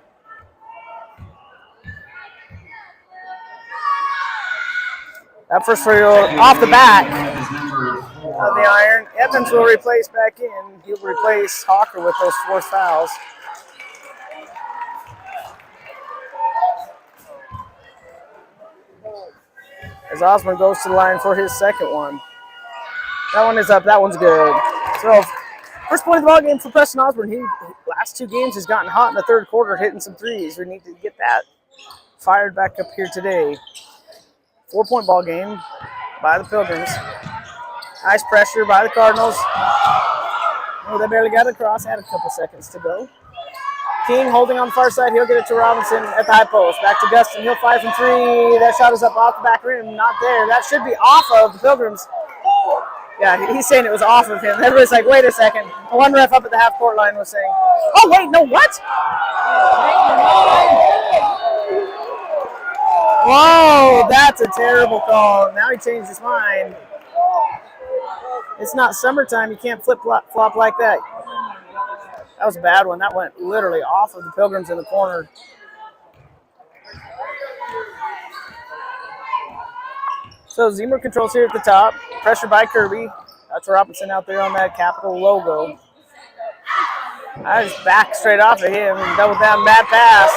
That first free throw off the back of the iron. Evans will replace back in. He'll replace Hawker with those 4 fouls. As Osborne goes to the line for his second one. That one is up. That one's good. So, first point of the ball game for Preston Osborne. He last 2 games has gotten hot in the third quarter, hitting some threes. We need to get that fired back up here today. 4-point ball game by the Pilgrims. Nice pressure by the Cardinals. Oh, they barely got it across. Had a couple seconds to go. King holding on the far side. He'll get it to Robinson at the high post. Back to Gustin. He'll fire from 3. That shot is up off the back rim. Not there. That should be off of the Pilgrims. Yeah, he's saying it was off of him. Everybody's like, wait a second. One ref up at the half-court line was saying, oh, wait, no, what? Whoa, that's a terrible call. Now he changed his mind. It's not summertime. You can't flip-flop like that. That was a bad one. That went literally off of the Pilgrims in the corner. So Zimmer controls here at the top. Pressure by Kirby. That's Robinson out there on that Capital logo. I just back straight off of him and double down bad pass.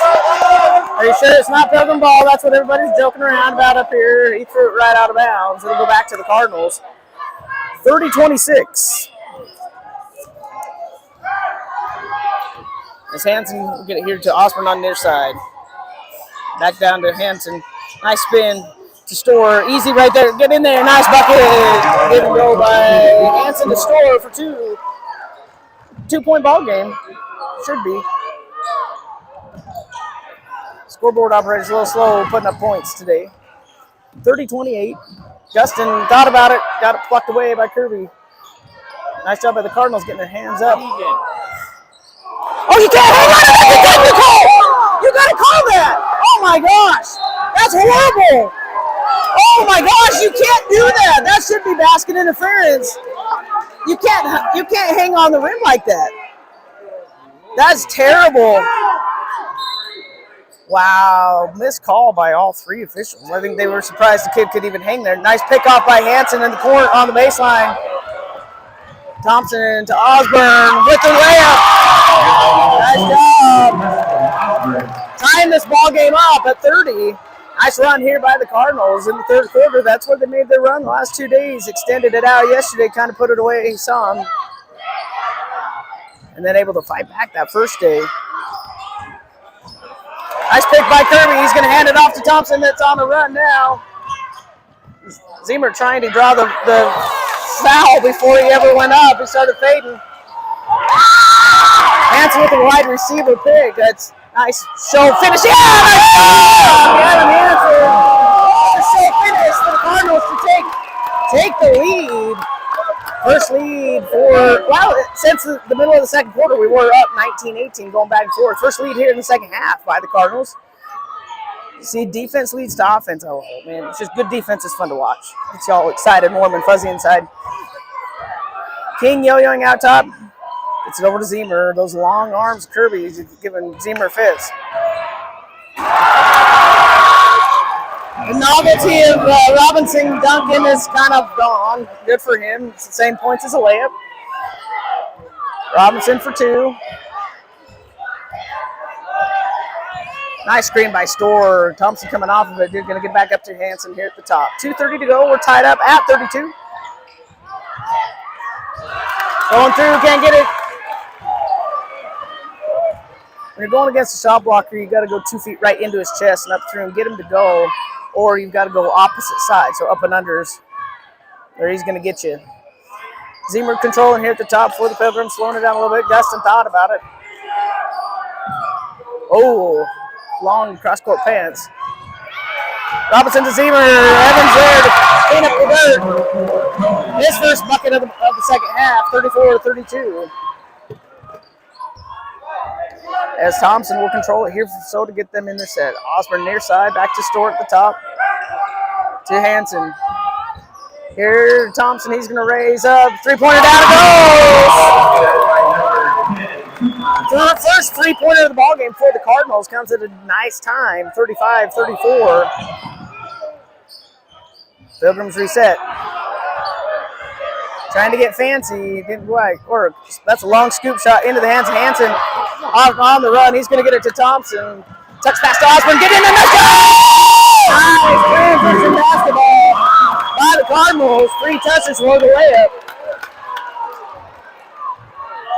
Are you sure it's not Pilgrim ball? That's what everybody's joking around about up here. He threw it right out of bounds. It'll go back to the Cardinals. 30-26. As Hansen will get it here to Osborne on their side. Back down to Hansen. Nice spin to Store. Easy right there. Get in there. Nice bucket. Didn't go by Hansen to Store for 2. 2-point ball game. Should be. Scoreboard operator's a little slow putting up points today. 30-28. Justin thought about it. Got it plucked away by Kirby. Nice job by the Cardinals getting their hands up. Oh, you can't hold on to that! You gotta call that! Oh my gosh! That's horrible! Oh my gosh, you can't do that! That should be basket interference. You can't hang on the rim like that. That's terrible. Wow, missed call by all 3 officials. I think they were surprised the kid could even hang there. Nice pick off by Hansen in the corner on the baseline. Thompson to Osborne with the layup. Nice job. Tying this ball game up at 30. Nice run here by the Cardinals in the third quarter. That's where they made their run the last 2 days. Extended it out yesterday, kind of put it away some. And then able to fight back that first day. Nice pick by Kirby. He's going to hand it off to Thompson. That's on the run now. Zimmer trying to draw the foul before he ever went up. He started fading. Hansen with the wide receiver pick. That's nice show finish. Yeah! Adam Hansen. Show finish for the Cardinals to take the lead. First lead for, well, since the middle of the second quarter, we were up 19-18 going back and forth. First lead here in the second half by the Cardinals. You see, defense leads to offense. Oh, man, it's just good defense is fun to watch. Gets y'all excited, warm and fuzzy inside. King yo-yoing out top. Gets it over to Zimmer. Those long arms, Kirby, giving Zimmer fits. The novelty of Robinson dunking is kind of gone. Good for him. It's the same points as a layup. Robinson for 2. Nice screen by Store. Thompson coming off of it. They're going to get back up to Hansen here at the top. 2:30 to go. We're tied up at 32. Going through. Can't get it. When you're going against a shot blocker, you got to go 2 feet right into his chest and up through and get him to go. Or you've got to go opposite side, so up and unders, where he's going to get you. Zimmer controlling here at the top for the Pilgrims, slowing it down a little bit. Gustin thought about it. Oh, long cross-court pants. Robinson to Zimmer. Evans there to clean up the dirt. His first bucket of the second half, 34-32. as Thompson will control it here so to get them in the set. Osborne near side, back to Stewart at the top. To Hanson. Here, Thompson, he's going to raise up. Three-pointer down it goes! First three-pointer of the ballgame for the Cardinals comes at a nice time, 35-34. Pilgrims reset. Trying to get fancy, didn't quite work. That's a long scoop shot into the hands of Hanson. On the run, he's going to get it to Thompson. Touch pass to Osborne, get in and let's go! Nice transition basketball by the Cardinals. 3 touches for the layup.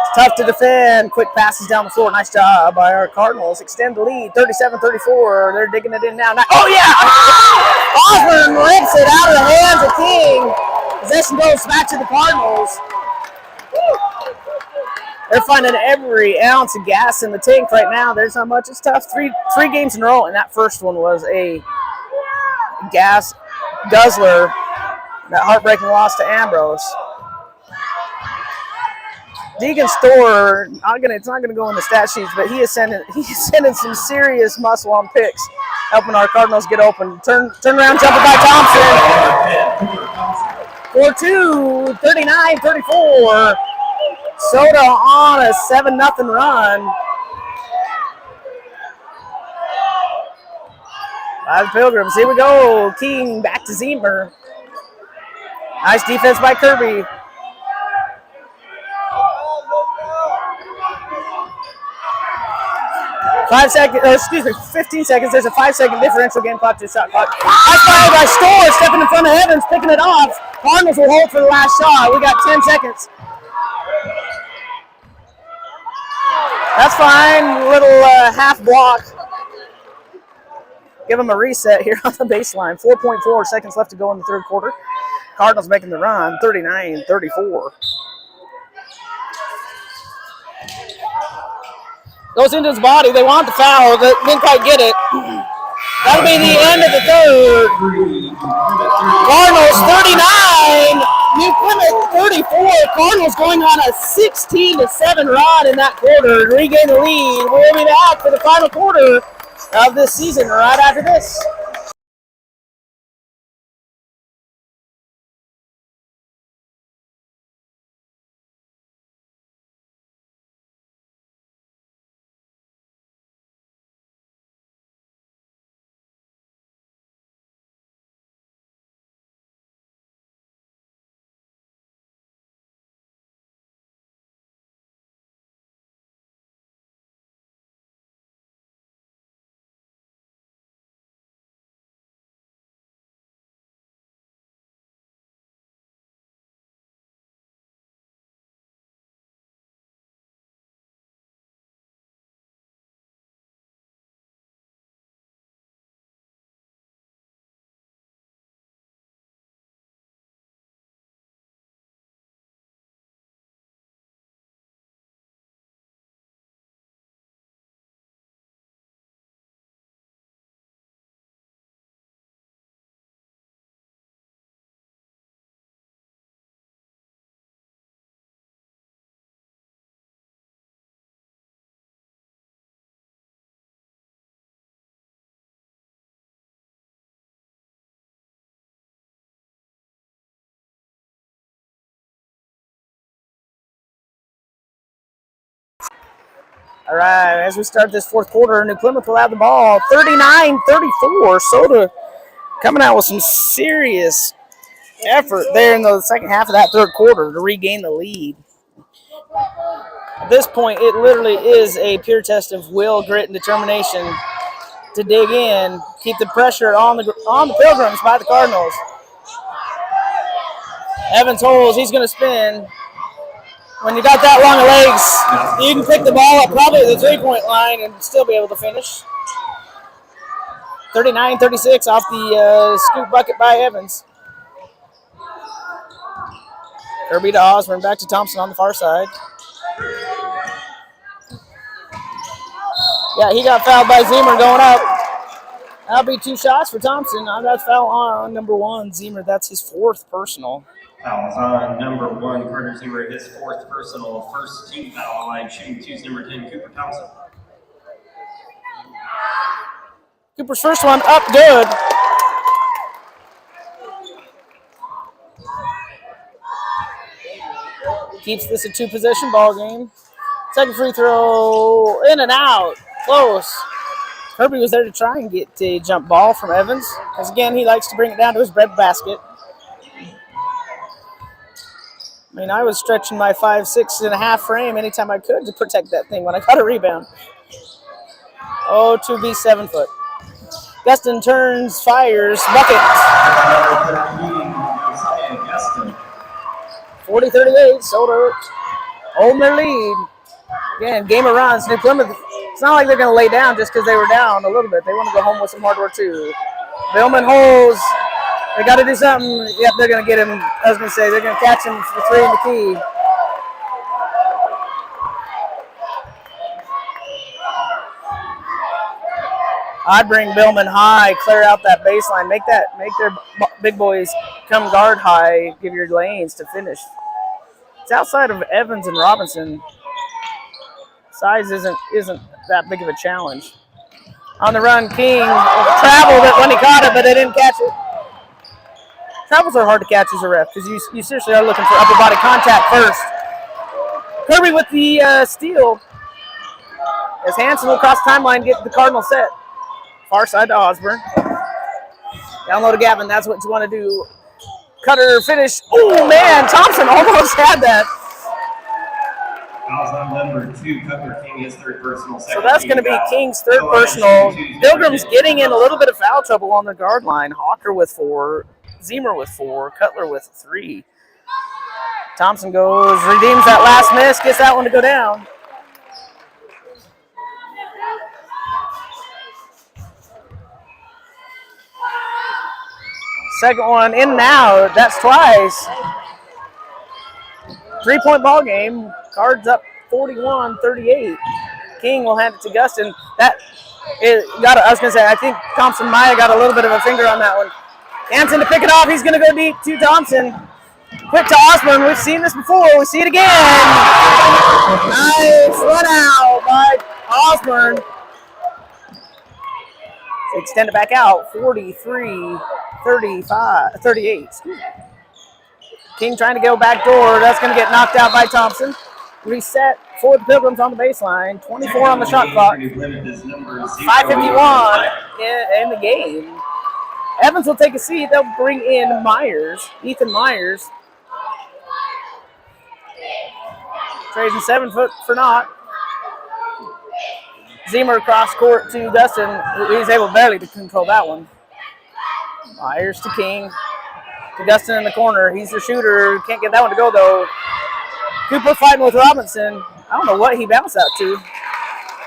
It's tough to defend. Quick passes down the floor. Nice job by our Cardinals. Extend the lead, 37-34. They're digging it in now. Oh, yeah! Osborne rips it out of the hands of King. Possession goes back to the Cardinals. They're finding every ounce of gas in the tank right now. There's not much. It's tough. Three games in a row, and that first one was a gas guzzler. That heartbreaking loss to Ambrose. Deegan Storr, it's not gonna go in the stat sheets, but he is sending some serious muscle on picks, helping our Cardinals get open. Turnaround jumper by Thompson. 4-2, 39-34. Soda on a 7-0 run. By the Pilgrims. Here we go. King back to Zemer. Nice defense by Kirby. 15 seconds. There's a 5-second differential game clock to shot clock. That's fired by Storr, stepping in front of Evans, picking it off. Cardinals will hold for the last shot. We got 10 seconds. That's fine. Little half block. Give them a reset here on the baseline. 4.4 seconds left to go in the third quarter. Cardinals making the run, 39-34. Goes into his body. They want the foul. They didn't quite get it. That'll be the end of the third. Cardinals 39. New Plymouth 34. Cardinals going on a 16-7 run in that quarter to regain the lead. We'll be back for the final quarter of this season right after this. All right, as we start this fourth quarter, New Plymouth will have the ball, 39-34. Soda coming out with some serious effort there in the second half of that third quarter to regain the lead. At this point, it literally is a pure test of will, grit, and determination to dig in, keep the pressure on the Pilgrims by the Cardinals. Evans holds, he's going to spin. When you got that long of legs, you can pick the ball up probably at the three-point line and still be able to finish. 39-36 off the scoop bucket by Evans. Kirby to Osborne, back to Thompson on the far side. Yeah, he got fouled by Zemer going up. That'll be 2 shots for Thompson. That's foul on number 1, Zemer. That's his 4th personal. Fouls on number 1, Carter Zemer, his 4th personal. First 2 foul line, shooting 2's number 10, Cooper Thompson. Cooper's first one up good. Keeps this a 2-possession ball game. Second free throw, in and out, close. Kirby was there to try and get a jump ball from Evans, because again, he likes to bring it down to his breadbasket. I mean, I was stretching my 5'6.5" frame anytime I could to protect that thing when I got a rebound. Oh, to be 7 foot. Gustin turns, fires, bucket. 40-38, Soda holding their lead. Again, game of runs. New Plymouth, it's not like they're going to lay down just because they were down a little bit. They want to go home with some hard work too. Billman holds. They got to do something. Yep, they're going to get him. I was going to say, they're going to catch him for 3 in the key. I'd bring Billman high, clear out that baseline, make their big boys come guard high, give your lanes to finish. It's outside of Evans and Robinson. Size isn't that big of a challenge. On the run, King traveled it when he caught it, but they didn't catch it. Travels are hard to catch as a ref because you seriously are looking for upper body contact first. Kirby with the steal. As Hansen will cross the timeline, get the Cardinal set. Far side to Osborne. Down low to Gavin. That's what you want to do. Cutter finish. Oh, man. Thompson almost had that. Fouls on number 2, Cutler King, his third personal. So that's going to be King's third personal. Pilgrim's getting in a little bit of foul trouble on the guard line. Hawker with 4. Zemer with 4. Cutler with 3. Thompson goes, redeems that last miss, gets that one to go down. Second one in and out. That's twice. 3-point ball game. Cards up 41-38. King will hand it to Gustin. I was going to say, I think Thompson might have got a little bit of a finger on that one. Hansen to pick it off. He's going to go deep to Thompson. Quick to Osborne. We've seen this before. We see it again. Nice run out by Osborne. Extend it back out. 43-38. King trying to go back door. That's going to get knocked out by Thompson. Reset for the Pilgrims on the baseline. 24 on the shot clock. 5:51 in the game. Evans will take a seat. They'll bring in Myers, Ethan Myers. Trading 7 foot for naught. Zemer across court to Dustin. He's able barely to control that one. Myers to King. To Dustin in the corner. He's the shooter. Can't get that one to go, though. Cooper fighting with Robinson. I don't know what he bounced out to.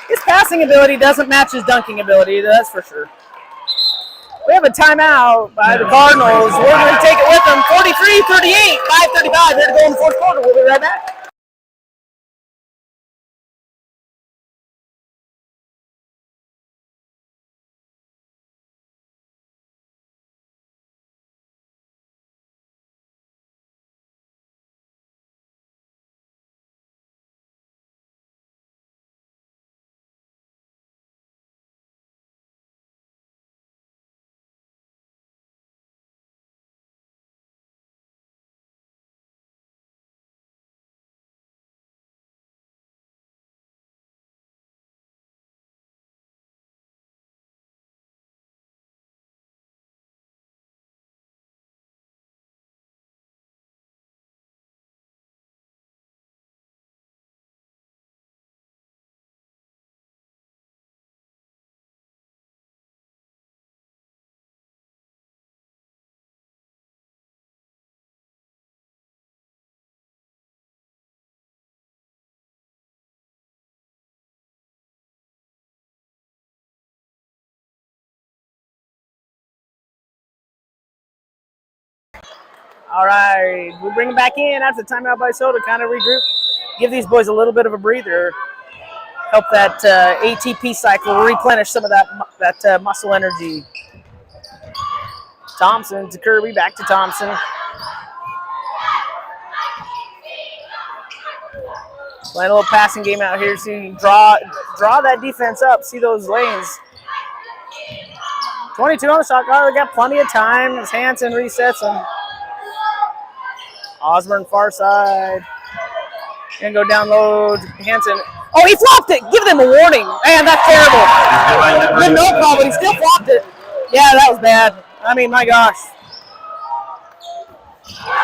His passing ability doesn't match his dunking ability, that's for sure. We have a timeout by the Cardinals. We're going to take it with them. 43-38, 5:35 here to go in the fourth quarter. We'll be right back. All right, we bring them back in after the timeout by Soda, kind of regroup, give these boys a little bit of a breather, help that ATP cycle replenish some of that muscle energy. Thompson to Kirby, back to Thompson. Playing a little passing game out here, so you can draw that defense up, see those lanes. 22 on the shot clock. They got plenty of time as Hansen resets him. Osborne far side. Gonna go down low. Hansen. Oh, he flopped it. Give them a warning. Man, that's terrible. Good no call, but he still flopped it. Yeah, that was bad. I mean, my gosh.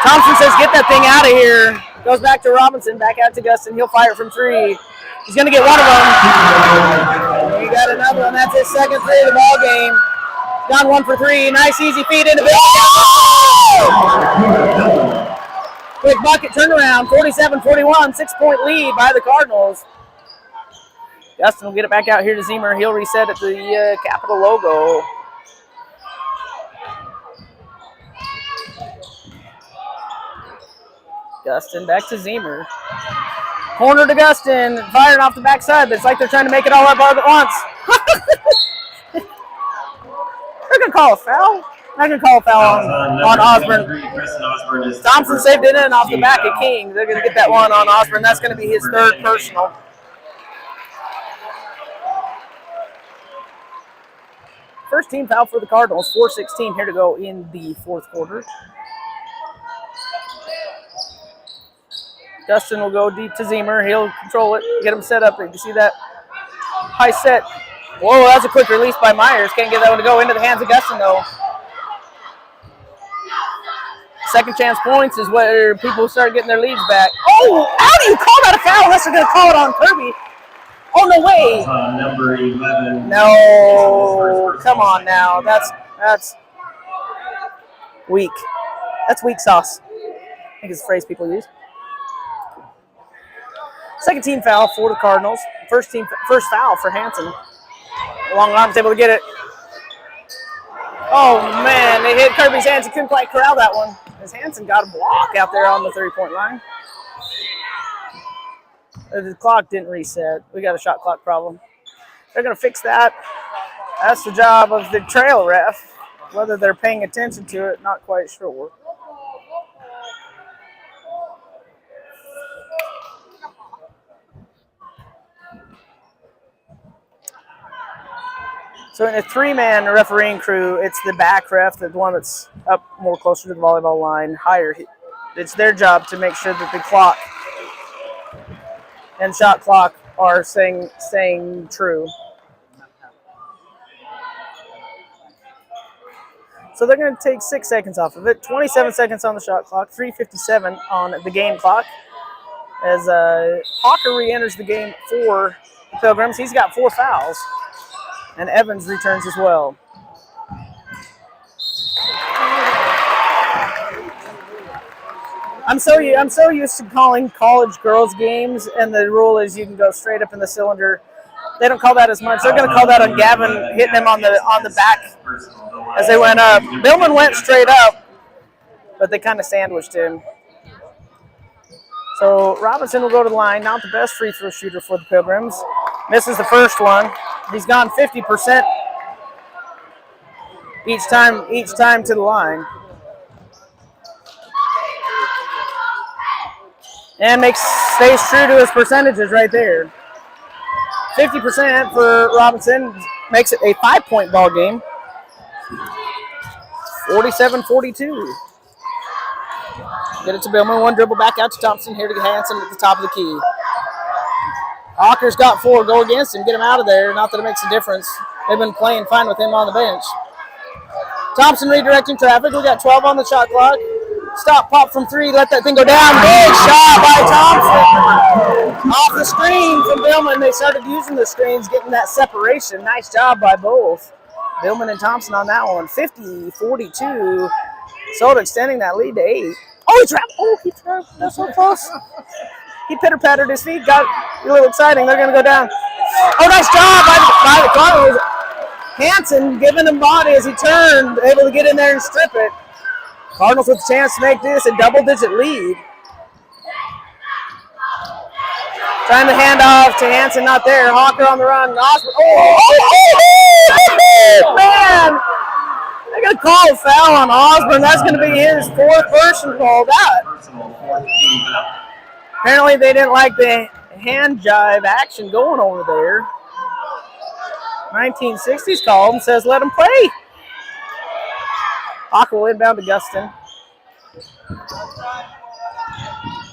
Thompson says, get that thing out of here. Goes back to Robinson, back out to Gustin. He'll fire from three. He's going to get one of them. He got another one. That's his second three of the ball game. Gone 1 for 3. Nice easy feed into Bill. Quick bucket turnaround. 47-41. 6-point lead by the Cardinals. Gustin will get it back out here to Zemer. He'll reset at the Capital logo. Gustin back to Zemer. Corner to Gustin. Firing off the backside, but it's like they're trying to make it all up all at once. They're going to call a foul. They're going to call a foul on Osborne. Thompson saved it in off the back of King. They're going to get that one on Osborne. That's going to be his third personal. First team foul for the Cardinals. 4:16 here to go in the fourth quarter. Gustin will go deep to Zemer. He'll control it, get him set up. You can see that high set. Whoa, that's a quick release by Myers. Can't get that one to go into the hands of Gustin, though. Second chance points is where people start getting their leads back. Oh, how do you call that a foul unless they're going to call it on Kirby? Oh, no way. Number 11. No, come on now. That's weak. That's weak sauce, I think is the phrase people use. Second team foul for the Cardinals. First foul for Hansen. Long arm's able to get it. Oh, man, they hit Kirby's hands. He couldn't quite corral that one. As Hansen got a block out there on the 3-point line. The clock didn't reset. We got a shot clock problem. They're going to fix that. That's the job of the trail ref. Whether they're paying attention to it, not quite sure. So in a 3-man refereeing crew, it's the back ref, the one that's up more closer to the volleyball line, higher. It's their job to make sure that the clock and shot clock are staying true. So they're going to take 6 seconds off of it. 27 seconds on the shot clock, 3:57 on the game clock. As Hawker re-enters the game for the Pilgrims, he's got 4 fouls. And Evans returns as well. I'm so used to calling college girls games, and the rule is you can go straight up in the cylinder. They don't call that as much. They're going to call that on Gavin hitting him on the back as they went up. Billman went straight up, but they kind of sandwiched him. So Robinson will go to the line. Not the best free throw shooter for the Pilgrims. Misses the first one. He's gone 50% each time to the line. And stays true to his percentages right there. 50% for Robinson makes it a 5-point ball game. 47-42. Get it to Billman. One dribble back out to Thompson. Here to Hansen at the top of the key. Hawker's got 4. Go against him. Get him out of there. Not that it makes a difference. They've been playing fine with him on the bench. Thompson redirecting traffic. We got 12 on the shot clock. Stop, pop from 3. Let that thing go down. Big shot by Thompson. Off the screen from Billman. They started using the screens, getting that separation. Nice job by both. Billman and Thompson on that one. 50-42. Soda extending that lead to 8. Oh, he trapped. Oh, he trapped. That's so close. He pitter-pattered his feet. Got a little exciting. They're going to go down. Oh, nice job by the Cardinals. Hansen giving him body as he turned, able to get in there and strip it. Cardinals with a chance to make this a double-digit lead. Trying to hand off to Hansen, not there. Hawker on the run. Man! They're going to call a foul on Osborne. That's going to be his 4th personal call. Apparently they didn't like the hand jive action going over there. 1960s called and says let him play. Hawk will inbound to Guston.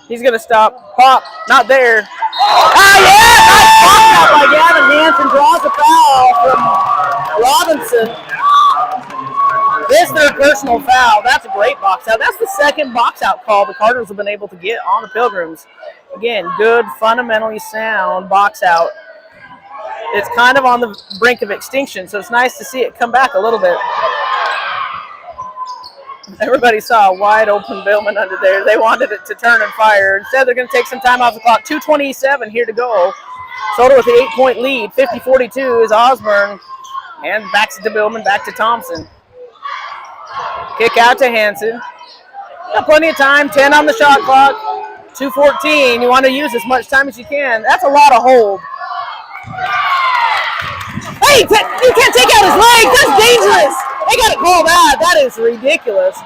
He's going to stop. Pop, not there. Ah, yeah! Nice by Gavin Hansen. Draws a foul from Robinson. This is their personal foul. That's a great box out. That's the second box out call the Cardinals have been able to get on the Pilgrims. Again, good, fundamentally sound box out. It's kind of on the brink of extinction, so it's nice to see it come back a little bit. Everybody saw a wide open Billman under there. They wanted it to turn and fire. Instead, they're going to take some time off the clock. 2:27 here to go. Soda with the 8-point lead. 50-42 is Osborne. And back to Billman, back to Thompson. Kick out to Hansen. Got plenty of time. 10 on the shot clock. 2:14. You want to use as much time as you can. That's a lot of hold. Hey, you can't take out his leg. That's dangerous. They got to call that. That is ridiculous.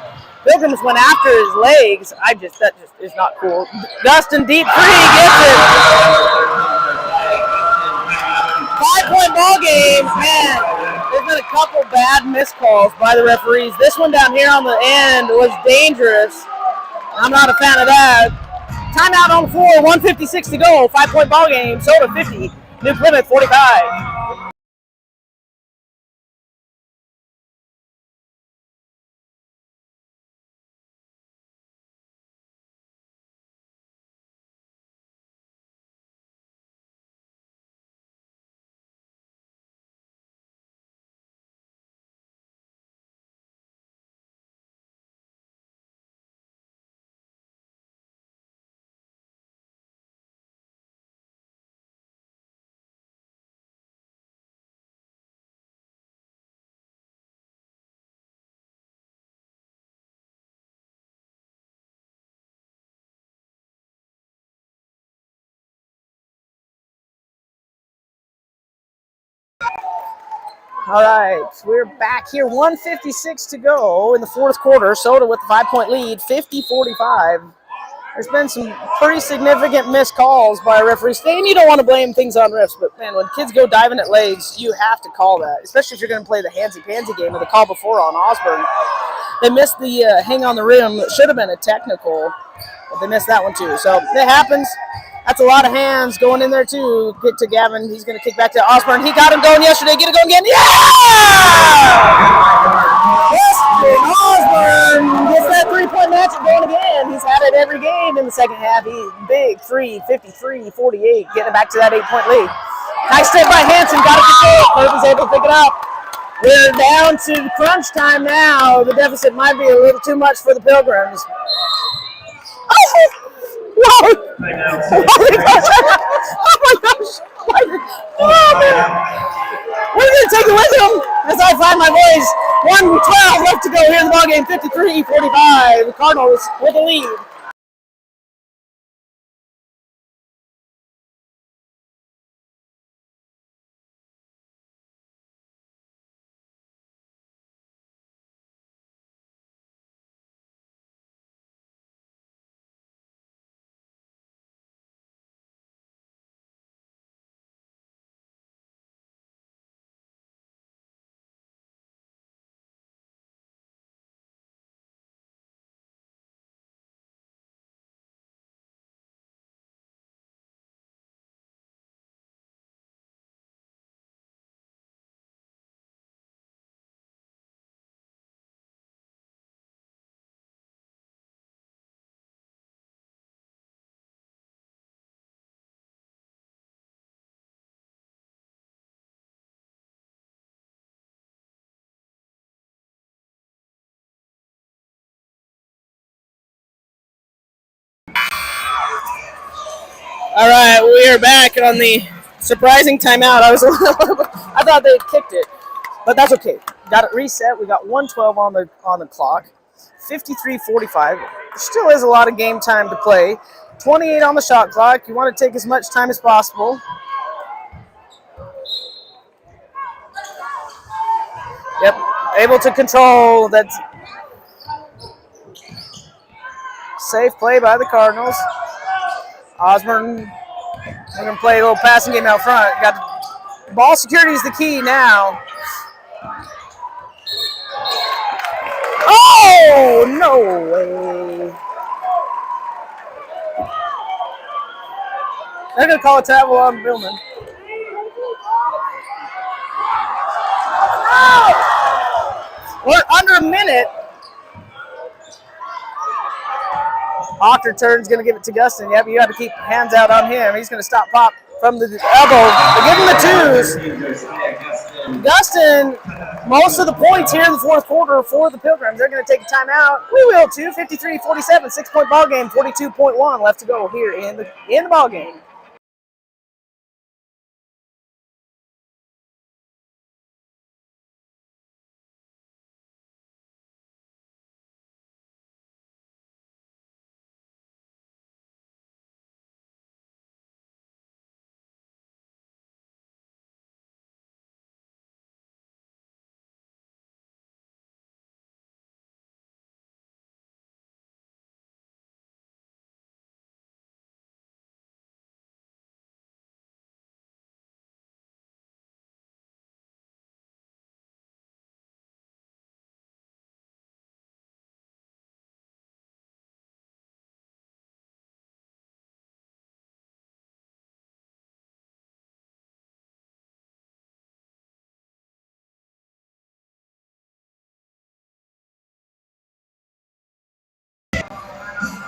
Pilgrims went after his legs. That just is not cool. Dustin deep three gets it. 5-point ball game. Man, there's been a couple bad missed calls by the referees. This one down here on the end was dangerous. I'm not a fan of that. Timeout on the floor. 1:56 to go. 5-point ball game. Soda 50. New Plymouth 45. All right, we're back here. 1:56 to go in the fourth quarter. Soda with the 5-point lead, 50-45. There's been some pretty significant missed calls by referees. And you don't want to blame things on refs, but man, when kids go diving at legs, you have to call that, especially if you're going to play the handsy-pansy game with the call before on Osborne. They missed the hang on the rim. It should have been a technical, but they missed that one too. So it happens. That's a lot of hands going in there, too. Get to Gavin. He's going to kick back to Osborne. He got him going yesterday. Get it going again. Yeah! Osborne gets that three-point matchup going again. He's had it every game in the second half. He's big three, 53-48, getting back to that 8-point lead. Nice straight by Hansen. Got it to Jake. Kirby's able to pick it up. We're down to crunch time now. The deficit might be a little too much for the Pilgrims. Whoa! Oh my gosh! Oh man! We're gonna take it with him as I find my voice. 1:12 left to go here in the ballgame. 53-45. The Cardinals with the lead. All right, we are back on the surprising timeout. I thought they had kicked it, but that's okay. Got it reset. We got 1:12 on the clock. 53-45. There still is a lot of game time to play. 28 on the shot clock. You want to take as much time as possible. Yep, able to control. That's safe play by the Cardinals. Osborne, we're going to play a little passing game out front. Got ball security is the key now. Oh! Oh, no way. They're going to call a travel on Billman. We're under a minute. Hawker turn's going to give it to Gustin. Yep, you got to keep hands out on him. He's going to stop pop from the elbow. They give him the twos. Gustin, most of the points here in the fourth quarter for the Pilgrims. They're going to take a timeout. We will too. 53-47, 6-point ball game. 42.1 left to go here in the ball game.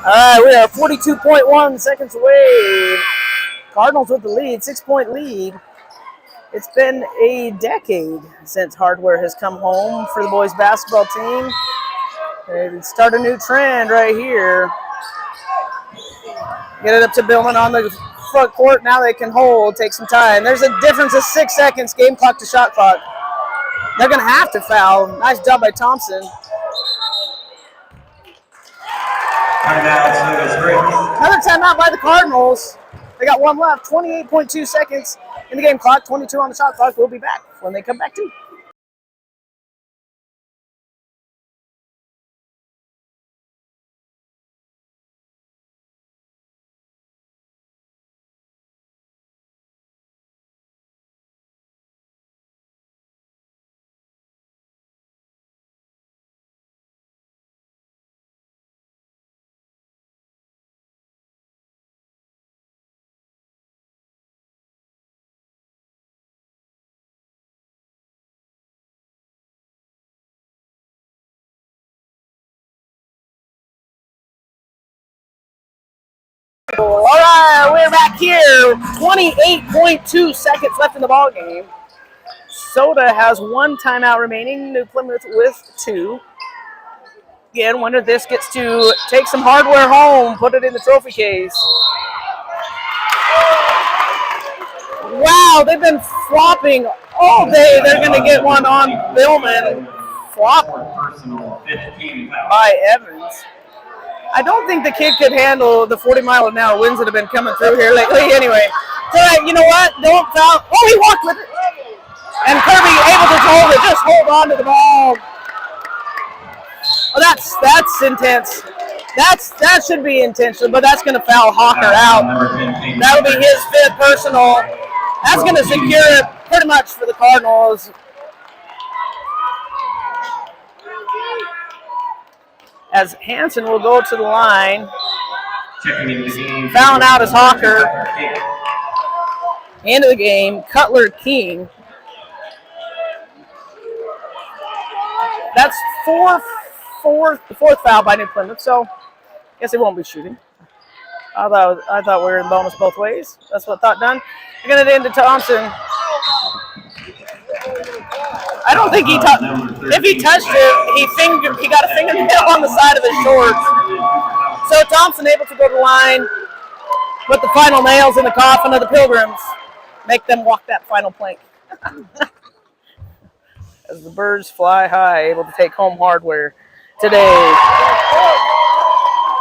All right, we are 42.1 seconds away. Cardinals with the lead, 6-point lead. It's been a decade since hardware has come home for the boys basketball team. They start a new trend right here. Get it up to Billman on the front court. Now they can hold, take some time. There's a difference of 6 seconds, game clock to shot clock. They're going to have to foul. Nice job by Thompson. Another timeout by the Cardinals. They got one left, 28.2 seconds in the game clock, 22 on the shot clock. We'll be back when they come back too. All right, we're back here. 28.2 seconds left in the ball game. Soda has one timeout remaining. New Plymouth with 2. Again, winner this gets to take some hardware home, put it in the trophy case. Wow, they've been flopping all day. They're going to get one on Billman. Flop by Evans. I don't think the kid could handle the 40-mile-an-hour winds that have been coming through here lately. Anyway, it's all right. You know what? Don't foul. Oh, he walked with it. And Kirby able to hold it. Just hold on to the ball. Oh, that's intense. That should be intentional, but that's going to foul Hawker out. That'll be his 5th personal. That's going to secure it pretty much for the Cardinals. As Hansen will go to the line. Fouling out is Hawker. End of the game, Cutler King. That's the fourth foul by New Plymouth, so I guess they won't be shooting. I thought we were in bonus both ways. That's what I thought done. They're going to end to Thompson. I don't think he touched. If he touched it, he got a fingernail on the side of his shorts. So Thompson able to go to the line, put the final nails in the coffin of the Pilgrims, make them walk that final plank. As the birds fly high, able to take home hardware today.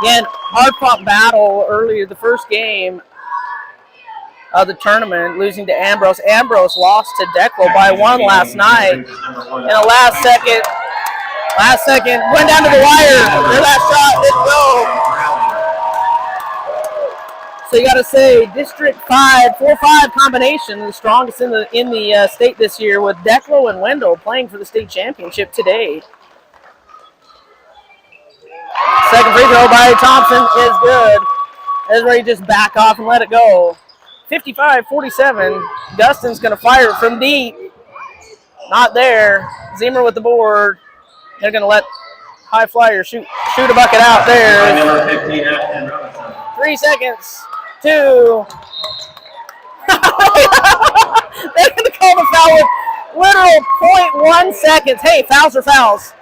Again, hard-fought battle earlier the first game of the tournament, losing to Ambrose. Ambrose lost to Declo by 1 last night. In the last second, went down to the wire. Their last shot didn't go. So you got to say, District 5, 4-5 combination, the strongest in the state this year, with Declo and Wendell playing for the state championship today. Second free throw by Thompson is good. Is ready to just back off and let it go. 55-47. Dustin's going to fire it from deep. Not there. Zemer with the board. They're going to let High Flyer shoot a bucket out there. Number 15, Ashton Robinson. 3 seconds. 2. They're going to call the foul with literal 0.1 seconds. Hey, fouls are fouls.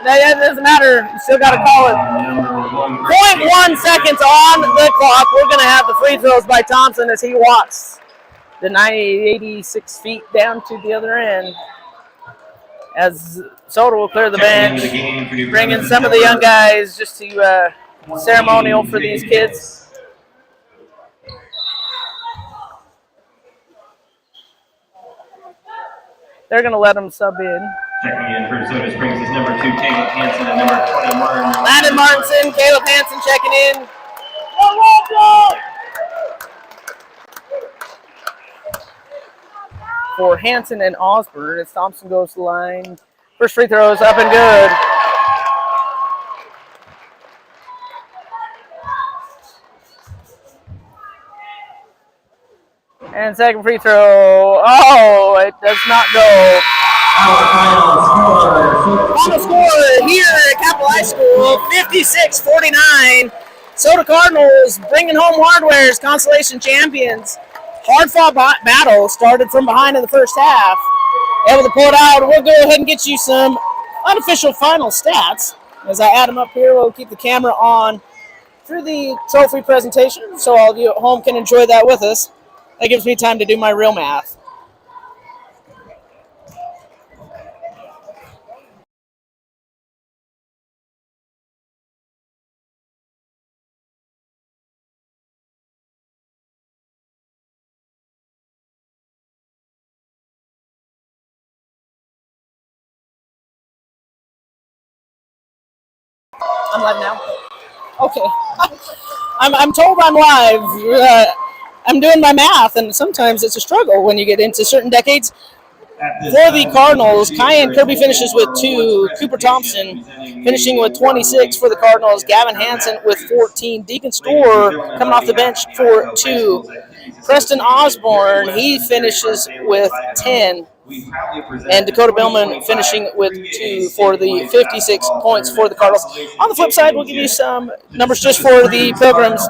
That doesn't matter. You still got to call it. 0.1 seconds on the clock. We're going to have the free throws by Thompson as he walks the 86 feet down to the other end. As Soda will clear the bench, bring in some of the young guys just to ceremonial for these kids. They're going to let them sub in. Checking in for Soda Springs is number 2, Caleb Hansen, and number 20, Martin. Landon Martinson, Caleb Hansen checking in. For Hansen and Osborne, as Thompson goes to the line. First free throw is up and good. And second free throw. Oh, it does not go. Final score here at Capital High School, 56-49. Soda Cardinals bringing home hardware as Constellation champions. Hard-fought battle started from behind in the first half. Able to pull it out. We'll go ahead and get you some unofficial final stats. As I add them up here, we'll keep the camera on through the trophy presentation so all of you at home can enjoy that with us. That gives me time to do my real math. I'm live now. Okay. I'm told I'm live. I'm doing my math, and sometimes it's a struggle when you get into certain decades. For the Cardinals, Kyan Kirby finishes with 2. Cooper Thompson finishing with 26 for the Cardinals. Gavin Hansen with 14. Deacon Storr coming off the bench for 2. Preston Osborne, he finishes with 10. And Dakota Billman finishing with 2 for the 56 points for the Cardinals. On the flip side, we'll give you some numbers just for the Pilgrims.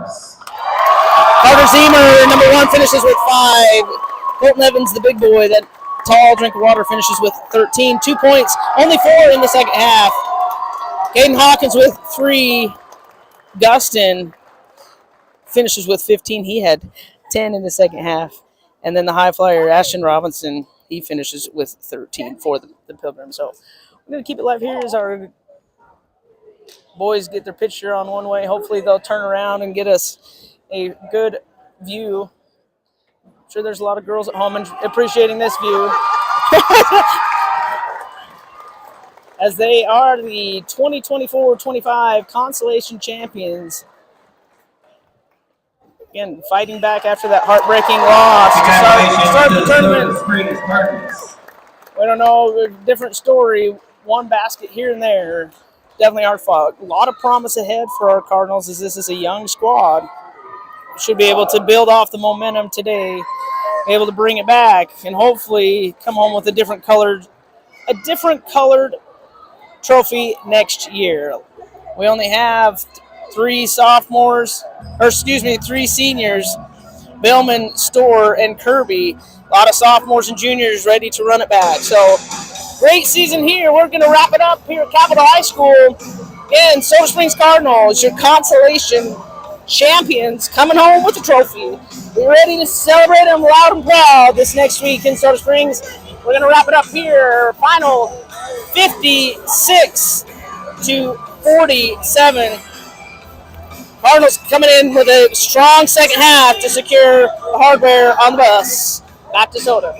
Carter Zemer, number 1, finishes with 5. Colton Evans, the big boy, that tall drink of water, finishes with 13. 2 points, only 4 in the second half. Caden Hawkins with 3. Gustin finishes with 15. He had 10 in the second half. And then the high flyer, Ashton Robinson, he finishes with 13 for the Pilgrims. So we're going to keep it live here as our boys get their picture on one way. Hopefully they'll turn around and get us a good view. I'm sure there's a lot of girls at home appreciating this view. As they are the 2024-25 Constellation champions. Again, fighting back after that heartbreaking loss to start the tournament. We don't know, a different story. One basket here and there. Definitely hard fought. A lot of promise ahead for our Cardinals as this is a young squad. Should be able to build off the momentum today, be able to bring it back, and hopefully come home with a different colored trophy next year. We only have 3 seniors, Billman, Storr, and Kirby. A lot of sophomores and juniors ready to run it back. So, great season here. We're going to wrap it up here at Capital High School. Again, Soda Springs Cardinals, your Constellation champions, coming home with the trophy. We're ready to celebrate them loud and proud this next week in Soda Springs. We're going to wrap it up here. Final 56-47. Cardinals coming in with a strong second half to secure the hardware on the bus. Back to Soda.